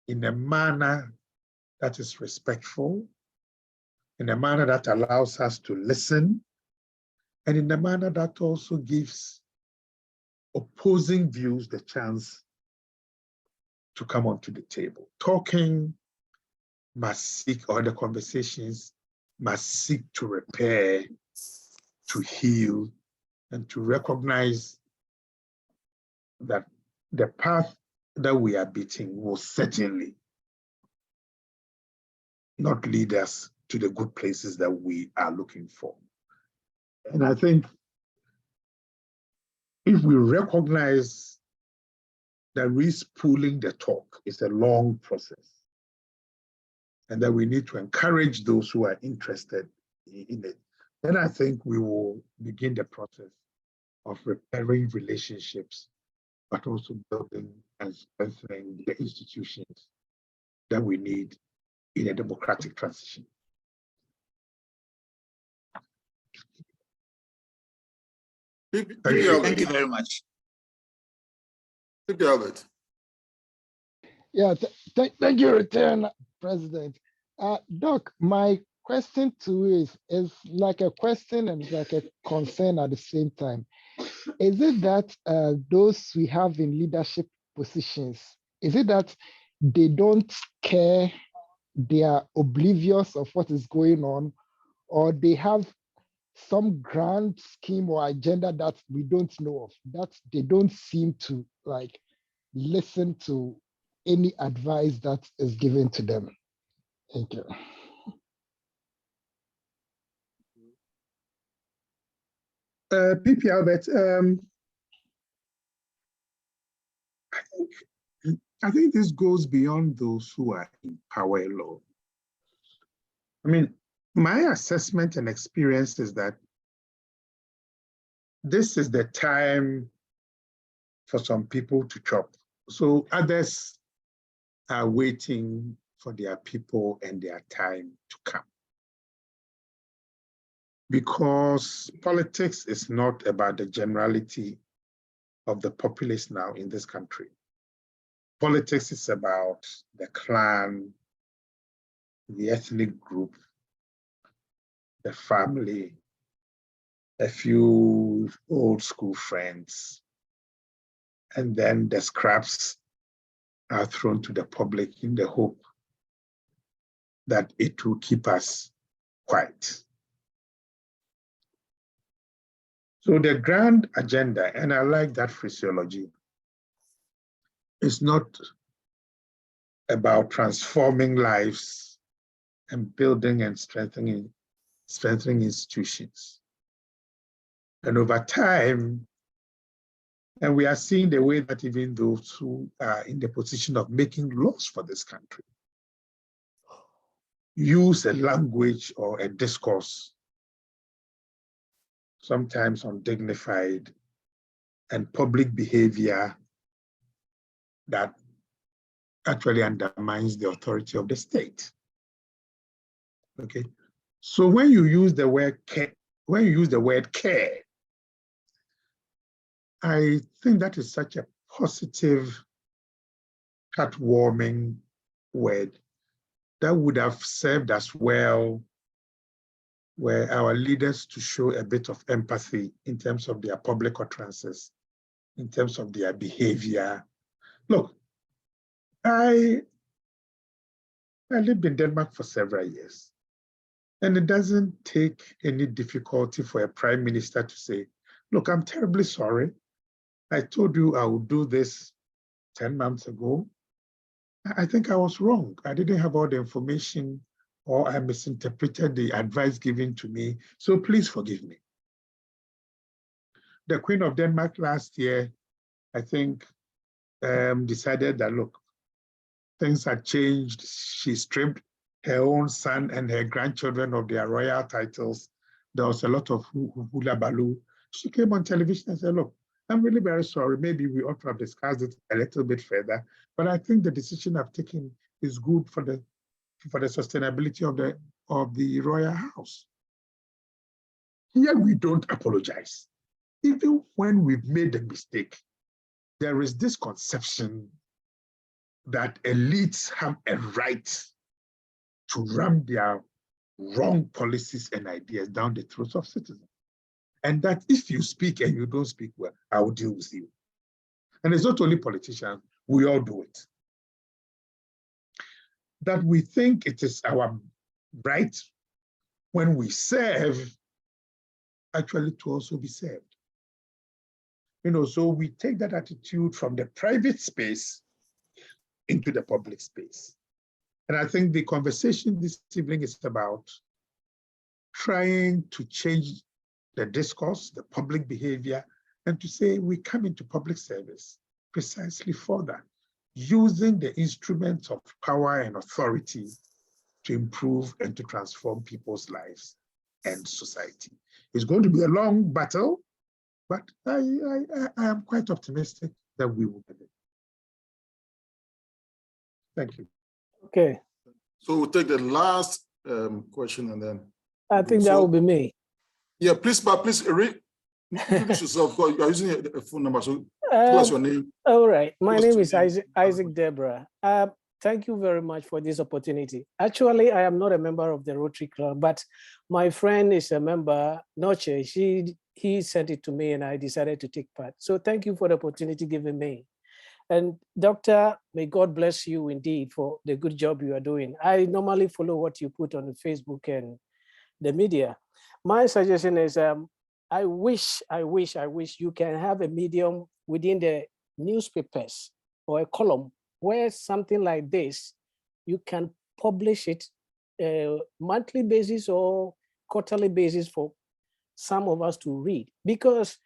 in a manner that is respectful, in a manner that allows us to listen, and in a manner that also gives opposing views the chance to come onto the table? Talking must seek, or the conversations must seek to repair, to heal, and to recognize that the path that we are beating will certainly not lead us to the good places that we are looking for. And I think if we recognize that respooling the talk is a long process, and that we need to encourage those who are interested in it, then I think we will begin the process of repairing relationships, but also building and strengthening the institutions that we need in a democratic transition. Thank you very much. Thank you, Albert. Yeah, thank you, Return President. Doc, my question to you is like a question and like a concern at the same time. Is it that those we have in leadership positions, is it that they don't care, they are oblivious of what is going on, or they have some grand scheme or agenda that we don't know of, that they don't seem to like listen to any advice that is given to them? Thank you. PP Albert, I think this goes beyond those who are in power alone. I mean, my assessment and experience is that this is the time for some people to chop. So others are waiting for their people and their time to come. Because politics is not about the generality of the populace now in this country. Politics is about the clan, the ethnic group, the family, a few old school friends, and then the scraps are thrown to the public in the hope that it will keep us quiet. So the grand agenda, and I like that phraseology, is not about transforming lives and building and strengthening institutions. And over time, and we are seeing the way that even those who are in the position of making laws for this country use a language or a discourse, sometimes undignified, and public behavior that actually undermines the authority of the state. Okay, so when you use the word care, I think that is such a positive, heartwarming word that would have served as well were our leaders to show a bit of empathy in terms of their public utterances, in terms of their behavior. Look, I lived in Denmark for several years, and it doesn't take any difficulty for a prime minister to say, look, I'm terribly sorry. I told you I would do this 10 months ago. I think I was wrong. I didn't have all the information, or I misinterpreted the advice given to me, so please forgive me. The Queen of Denmark last year, I think, decided that, look, things had changed. She stripped her own son and her grandchildren of their royal titles. There was a lot of hula baloo. She came on television and said, look, I'm really very sorry. Maybe we ought to have discussed it a little bit further, but I think the decision I've taken is good for the sustainability of the royal house. Here we don't apologize. Even when we've made a mistake, there is this conception that elites have a right to ram their wrong policies and ideas down the throats of citizens. And that if you speak and you don't speak well, I will deal with you. And it's not only politicians, we all do it. That we think it is our right when we serve, actually to also be served. So we take that attitude from the private space into the public space. And I think the conversation this evening is about trying to change the discourse, the public behavior, and to say we come into public service precisely for that, using the instruments of power and authority to improve and to transform people's lives and society. It's going to be a long battle, but I am quite optimistic that we will get it. Thank you. Okay. So we'll take the last question and then. I think that will be me. Yeah, please introduce yourself. You are using a phone number, so tell us your name. All right. My name is Isaac Deborah. Thank you very much for this opportunity. Actually, I am not a member of the Rotary Club, but my friend is a member, Noche. He sent it to me and I decided to take part. So thank you for the opportunity given me. And Doctor, may God bless you indeed for the good job you are doing. I normally follow what you put on Facebook and the media. My suggestion is I wish you can have a medium within the newspapers or a column where something like this, you can publish it monthly basis or quarterly basis for some of us to read. Because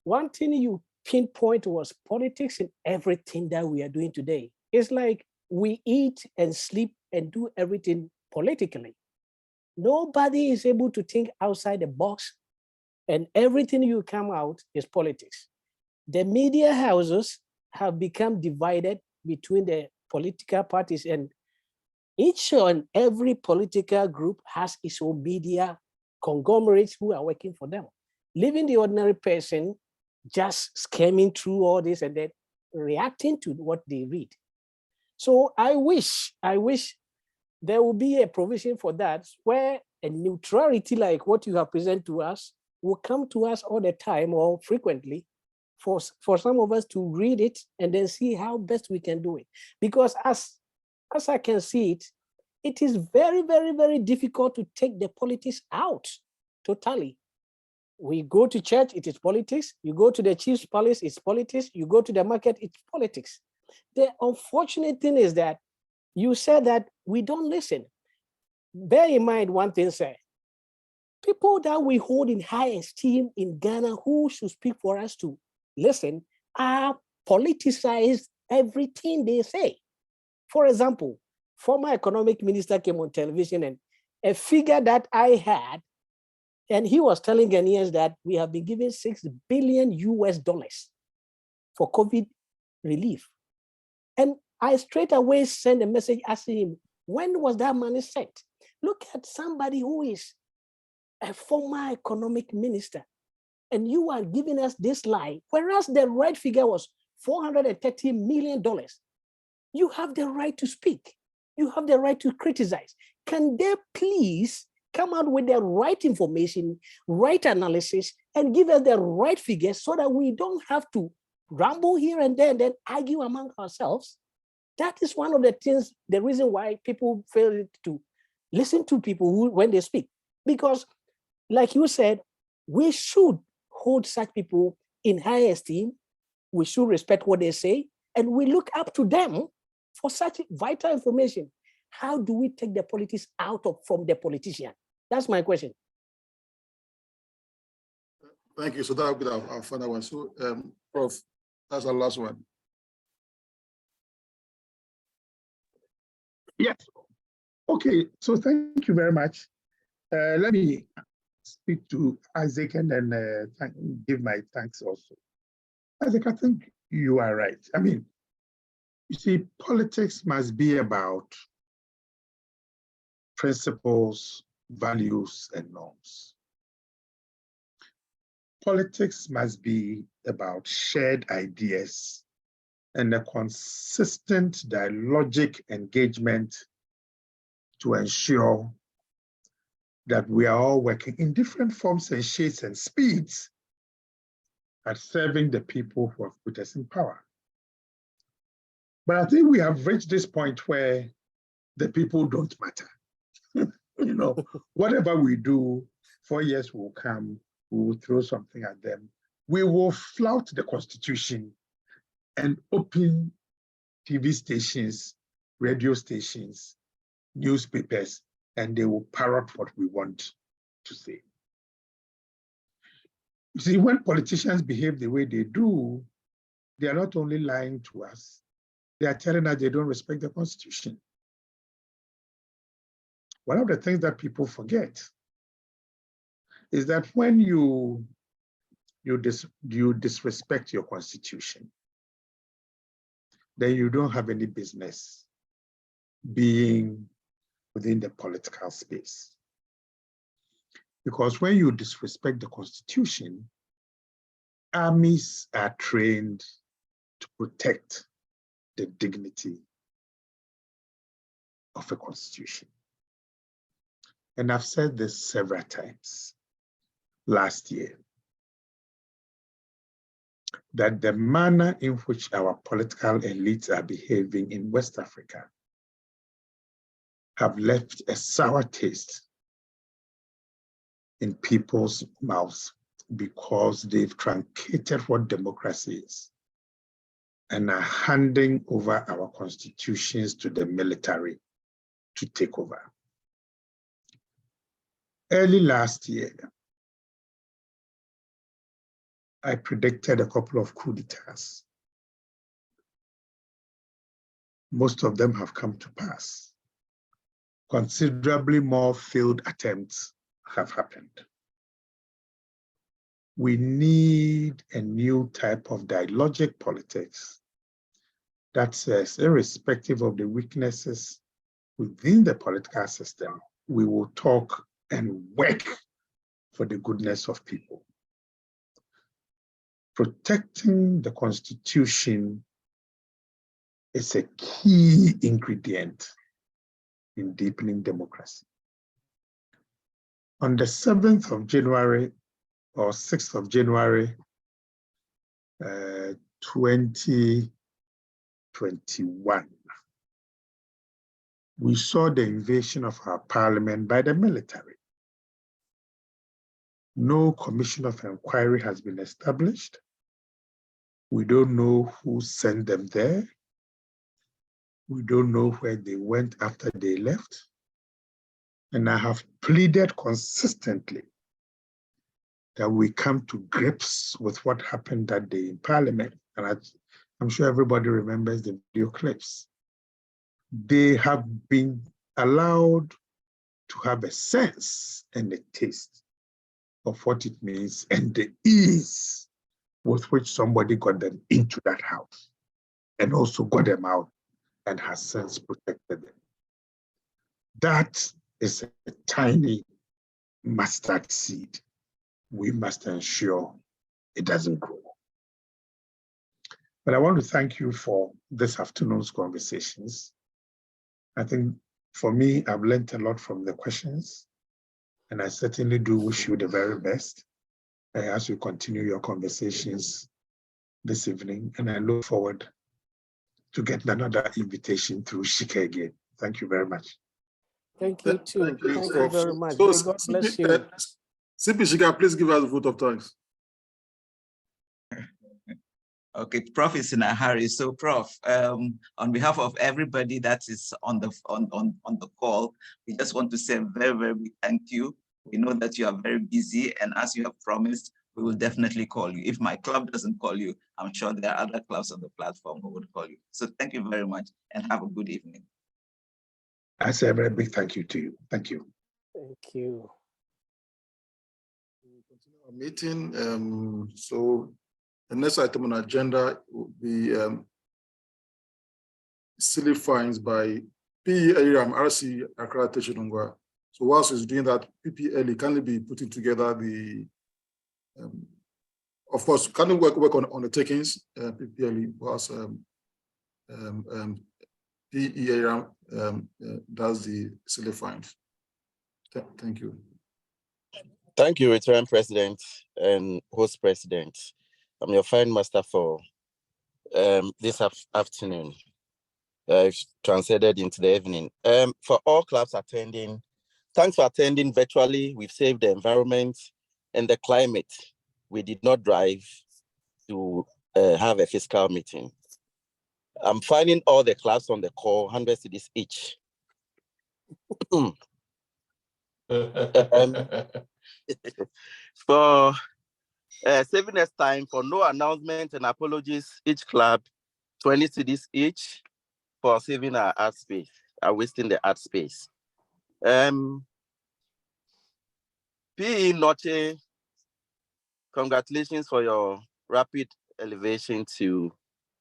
one thing you pinpoint was politics in everything that we are doing today. It's like we eat and sleep and do everything politically. Nobody is able to think outside the box, and everything you come out is politics. The media houses have become divided between the political parties, and each and every political group has its own media conglomerates who are working for them, leaving the ordinary person just skimming through all this and then reacting to what they read. So I wish there will be a provision for that, where a neutrality like what you have presented to us will come to us all the time or frequently for some of us to read it and then see how best we can do it. Because as I can see it, it is very, very, very difficult to take the politics out totally. We go to church, it is politics. You go to the chief's palace, it's politics. You go to the market, it's politics. The unfortunate thing is that you said that we don't listen. Bear in mind one thing, sir. People that we hold in high esteem in Ghana who should speak for us to listen are politicized everything they say. For example, former economic minister came on television and a figure that I had, and he was telling Ghanaians that we have been given $6 billion for COVID relief. And I straight away sent a message asking him, when was that money sent? Look at somebody who is a former economic minister, and you are giving us this lie, whereas the right figure was $430 million. You have the right to speak. You have the right to criticize. Can they please come out with the right information, right analysis, and give us the right figures so that we don't have to ramble here and there and then argue among ourselves? That is one of the things, the reason why people fail to listen to people who, when they speak. Because like you said, we should hold such people in high esteem. We should respect what they say, and we look up to them for such vital information. How do we take the politics out of from the politician? That's my question. Thank you. So that will be our final one. So, Prof, that's our last one. Yes. Okay. So thank you very much. Let me speak to Isaac and then give my thanks also. Isaac, I think you are right. I mean, you see, politics must be about principles, values, and norms. Politics must be about shared ideas and a consistent dialogic engagement to ensure that we are all working in different forms and shades and speeds at serving the people who have put us in power. But I think we have reached this point where the people don't matter. You know, whatever we do, 4 years will come, we will throw something at them. We will flout the Constitution and open TV stations, radio stations, newspapers, and they will parrot what we want to say. You see, when politicians behave the way they do, they are not only lying to us, they are telling us they don't respect the Constitution. One of the things that people forget is that when you disrespect your Constitution, then you don't have any business being within the political space. Because when you disrespect the Constitution, armies are trained to protect the dignity of a Constitution. And I've said this several times last year, that the manner in which our political elites are behaving in West Africa have left a sour taste in people's mouths because they've truncated what democracy is and are handing over our constitutions to the military to take over. Early last year, I predicted a couple of coups d'etats. Most of them have come to pass. Considerably more failed attempts have happened. We need a new type of dialogic politics that says, irrespective of the weaknesses within the political system, we will talk and work for the goodness of people. Protecting the Constitution is a key ingredient in deepening democracy. On the 7th of January or 6th of January, 2021, we saw the invasion of our parliament by the military. No commission of inquiry has been established. We don't know who sent them there. We don't know where they went after they left. And I have pleaded consistently that we come to grips with what happened that day in Parliament. And I'm sure everybody remembers the video clips. They have been allowed to have a sense and a taste of what it means and the ease with which somebody got them into that house and also got them out and has since protected them. That is a tiny mustard seed. We must ensure it doesn't grow. But I want to thank you for this afternoon's conversations. I think for me, I've learned a lot from the questions, and I certainly do wish you the very best as you continue your conversations this evening. And I look forward to getting another invitation through Shika again. Thank you very much. Thank you too. Thank you, Thank you Prof. very much. So, May God bless you. CP Shika, please give us a vote of thanks. Okay, Prof is in a hurry. So, Prof, on behalf of everybody that is on the call, we just want to say very, very big thank you. We know that you are very busy, and as you have promised, we will definitely call you. If my club doesn't call you, I'm sure there are other clubs on the platform who would call you. So thank you very much and have a good evening. I say a very big thank you to you. Thank you. Thank you. We'll continue our meeting. So the next item on the agenda will be silly fines by PEAM RC Accra Technongwa. So whilst he's doing that, PPL can be putting together the, of course, can we work on the takings? PPL whilst PEAM does the silly fines. Thank you. Thank you, Return President and Host President. I'm your fine master for this afternoon. Transcended into the evening. For all clubs attending, thanks for attending virtually. We've saved the environment and the climate. We did not drive to have a fiscal meeting. I'm finding all the clubs on the call, 100 cedis each. For saving us time, for no announcement and apologies, each club 20 cedis each for saving our art space, wasting the art space. PE Noche, congratulations for your rapid elevation to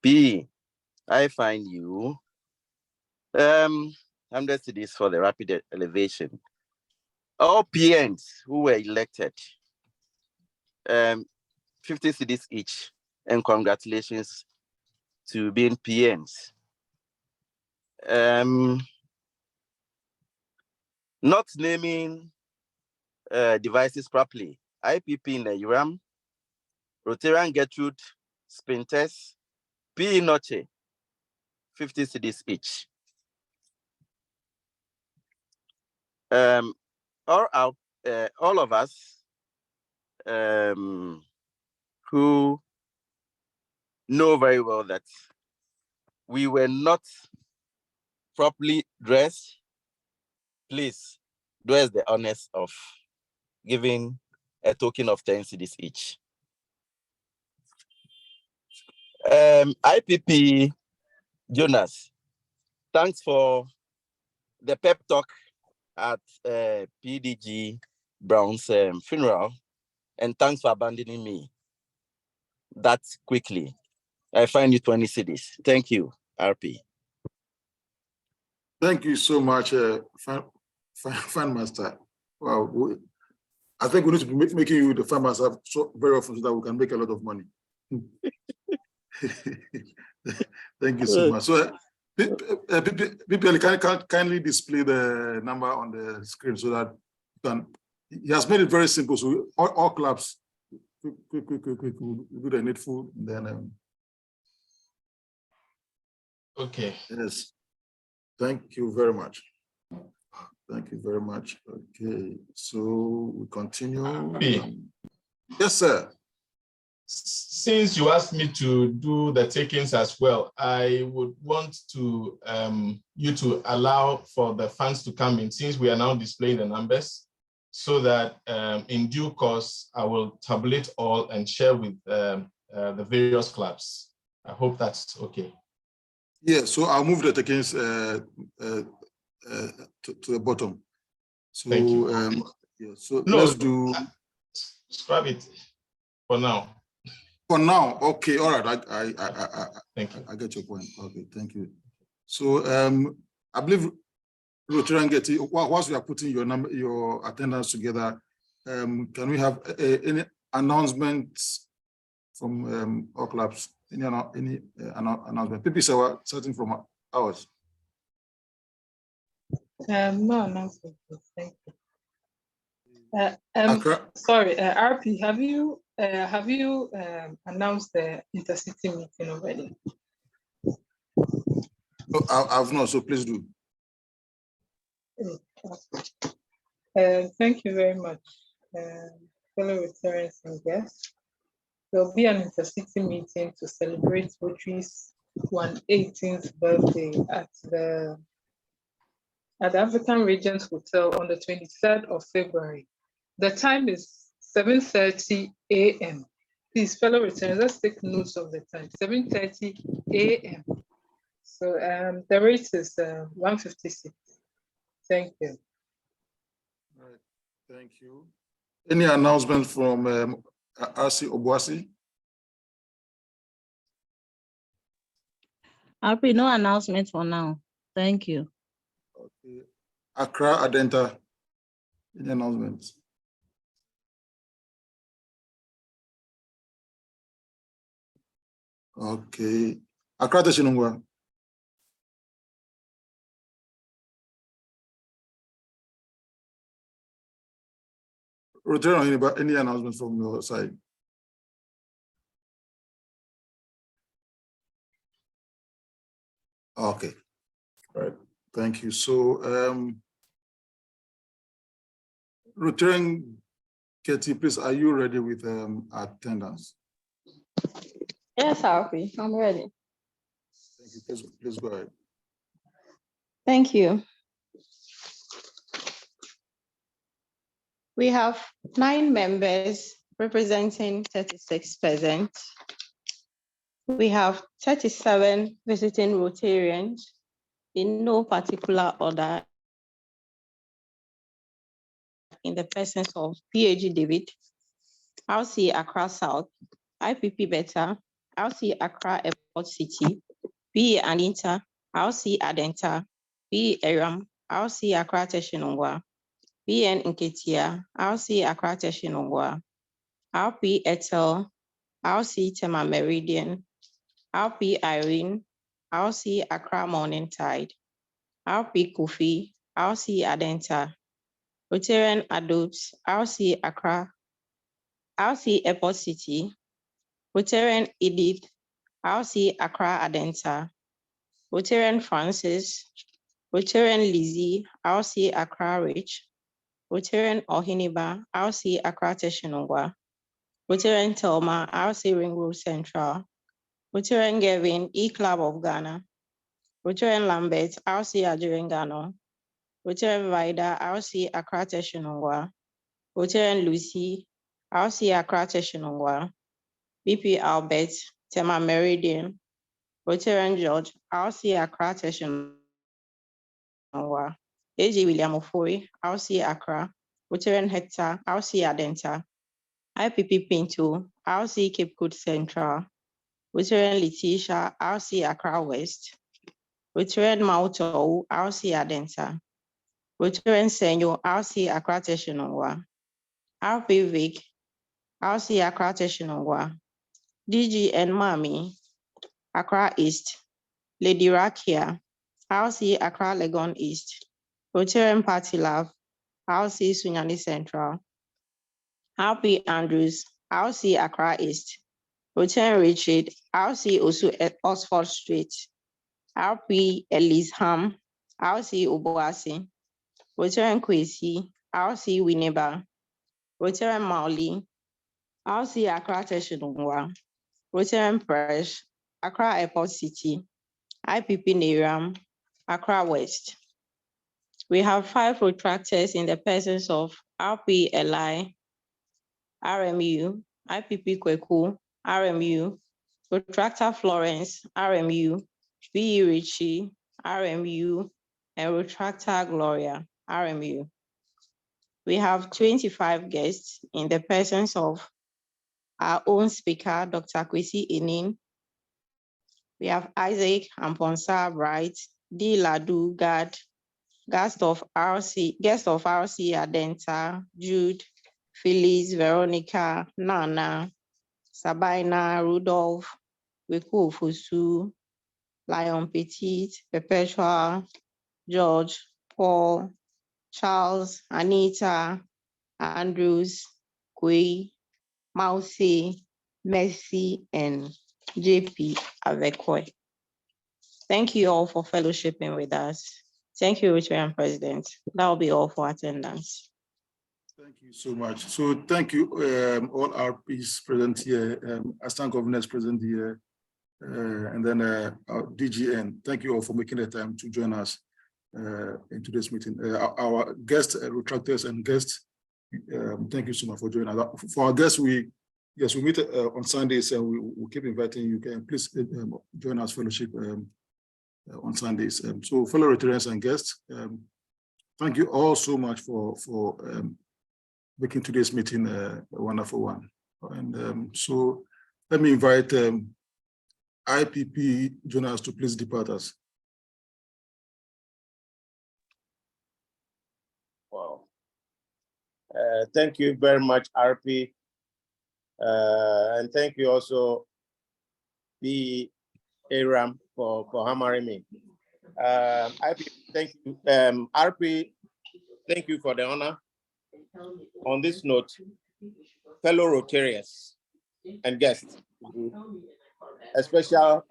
PE. I find you 100 cedis for the rapid elevation. All PNs who were elected, 50 cedis each, and congratulations to being PNs. Not naming devices properly. IPP in the URAM, Rotarian Gertrude, Spintex, PE Noche, 50 cedis each. All of us who know very well that we were not properly dressed, please do us the honors of giving a token of 10 cedis each. IPP Jonas, thanks for the pep talk at PDG Brown's funeral, and thanks for abandoning me that quickly. I find you 20 cedis. Thank you, RP. Thank you so much, Fan Master. Wow, I think we need to be making you the Fan Master so very often so that we can make a lot of money. Thank you so much. So, people can kindly display the number on the screen so that you can. He has made it very simple. So all clubs, quick, we'll do the needful. Then, okay. Yes. Thank you very much. Thank you very much. Okay, so we continue. Hey. Yes, sir. Since you asked me to do the takings as well, I would want to you to allow for the funds to come in, since we are now displaying the numbers, so that in due course I will tabulate all and share with the various clubs. I hope that's okay. Yeah, so I'll move the takings to the bottom. So, thank you. Yeah, so no, let's do. Scrap it for now. For now, okay, all right. Thank you. I get your point. Okay, thank you. So, I believe Rotary Getty, whilst we are putting your attendance together, can we have any announcements from all clubs? Any announcement? People are starting from ours. No announcement. Thank you. Sorry, RP, have you announced the intercity meeting already? Oh, I've not, so please do. Thank you very much, fellow Rotarians and guests. There will be an intercity meeting to celebrate Rotary's 118th birthday at the African Regents Hotel on the 23rd of February. The time is 7:30 a.m. Please, fellow Rotarians, let's take notes of the time, 7:30 a.m. So the rate is 156. Thank you. All right, thank you. Any announcement from RC Obuasi? No announcement for now. Thank you. Okay. Accra Adenta, any announcements? Okay. Accra Teshinungwa. Return any announcements from your side? Okay. All right. Thank you. So, return, Katie, please, are you ready with attendance? Yes, Alfie, I'm ready. Thank you. Please go ahead. Thank you. We have 9 members representing 36%. We have 37 visiting Rotarians in no particular order, in the presence of PAG David, RC Accra South, IPP Beta, RC Accra Airport City, PA Anita, RC Adenta, PA Eram, RC Accra Teshinungwa, BN Nketia, RC Accra Teshinungwa, RP Etel, RC Tema Meridian, RP Irene, RC Accra Morning Tide, RP Kofi, RC Adenta, Rotarian Adults, RC Accra, RC Airport City, Rotarian Edith, RC Accra Adenta, Rotarian Francis, Rotarian Lizzie, RC Accra Rich, Rotarian Ohiniba, RC Accra Teshinungwa, Rotarian Telma, RC Ring Road Central, Rotarian Gavin, E-Club of Ghana, Rotarian Lambert, RC Adjurengano, Rotarian Vida, RC Accra Teshinungwa, Rotarian Lucy, RC Accra Teshinungwa, BP Albert, Tema Meridian, Rotarian George, RC Accra Teshinungwa, AG William Ofori, RC Accra, Rotarian Hector, RC Adenta, IPP Pinto, RC Cape Coast Central, Rotarian Letitia, RC Accra West, Rotarian Mauto, RC Adenta, Rotarian Senyo, RC Accra Teshinungwa, RP Vic, RC Accra Teshinungwa, DG and Mami, Accra East, Lady Rakia, RC Accra Legon East, Rotarian Party Love, RC Sunyani Central, RP Andrews, RC Accra East, Rotarian Richard, RC Osu at Oxford Street, RP Elise Ham, RC Obuasi, Rotarian Kwesi, RC Winneba, Rotarian Mauli, RC Accra Teshinungwa, Rotarian Fresh, Accra Airport City, IPP Neram, Accra West. We have 5 retractors in the persons of RP Eli, RMU, IPP Kweku, RMU, Retractor Florence, RMU, BE Richie, RMU, and Retractor Gloria, RMU. We have 25 guests in the persons of our own speaker, Dr. Kwesi Enin. We have Isaac Amponsa Bright, D. Ladu Gad, guest of RC Adenta, Jude, Phyllis, Veronica, Nana, Sabina, Rudolph, Wiku Fusu, Lion Petit, Perpetual, George, Paul, Charles, Anita, Andrews, Kwe, Mausi, Mercy, and JP Avekwe. Thank you all for fellowshipping with us. Thank you, Rotarian President. That will be all for attendance. Thank you so much. So thank you, all RPs present here, Assistant Governors present here, and then our DGN. Thank you all for making the time to join us in today's meeting. Our guests, retractors and guests, thank you so much for joining us. For our guests, we meet on Sundays, and we keep inviting you. Can please join us fellowship on Sundays. So fellow Rotarians and guests, thank you all so much for making today's meeting a wonderful one. And so let me invite IPP journalists to please depart us. Wow. Thank you very much, RP. And thank you also, B. Aram, for hammering me. IPP, thank you. RP, thank you for the honor. On this note, fellow Rotarians and guests, a special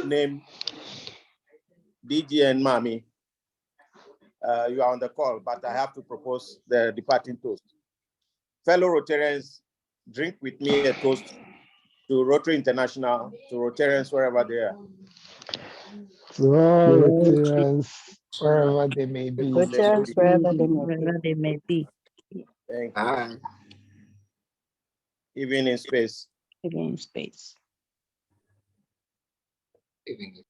name, DG and Mami. You are on the call, but I have to propose the departing toast. Fellow Rotarians, drink with me a toast to Rotary International, to Rotarians wherever they are. To all Rotarians, wherever they may be. Rotarians wherever they may be. Thank you. Even in space. Even in space. Even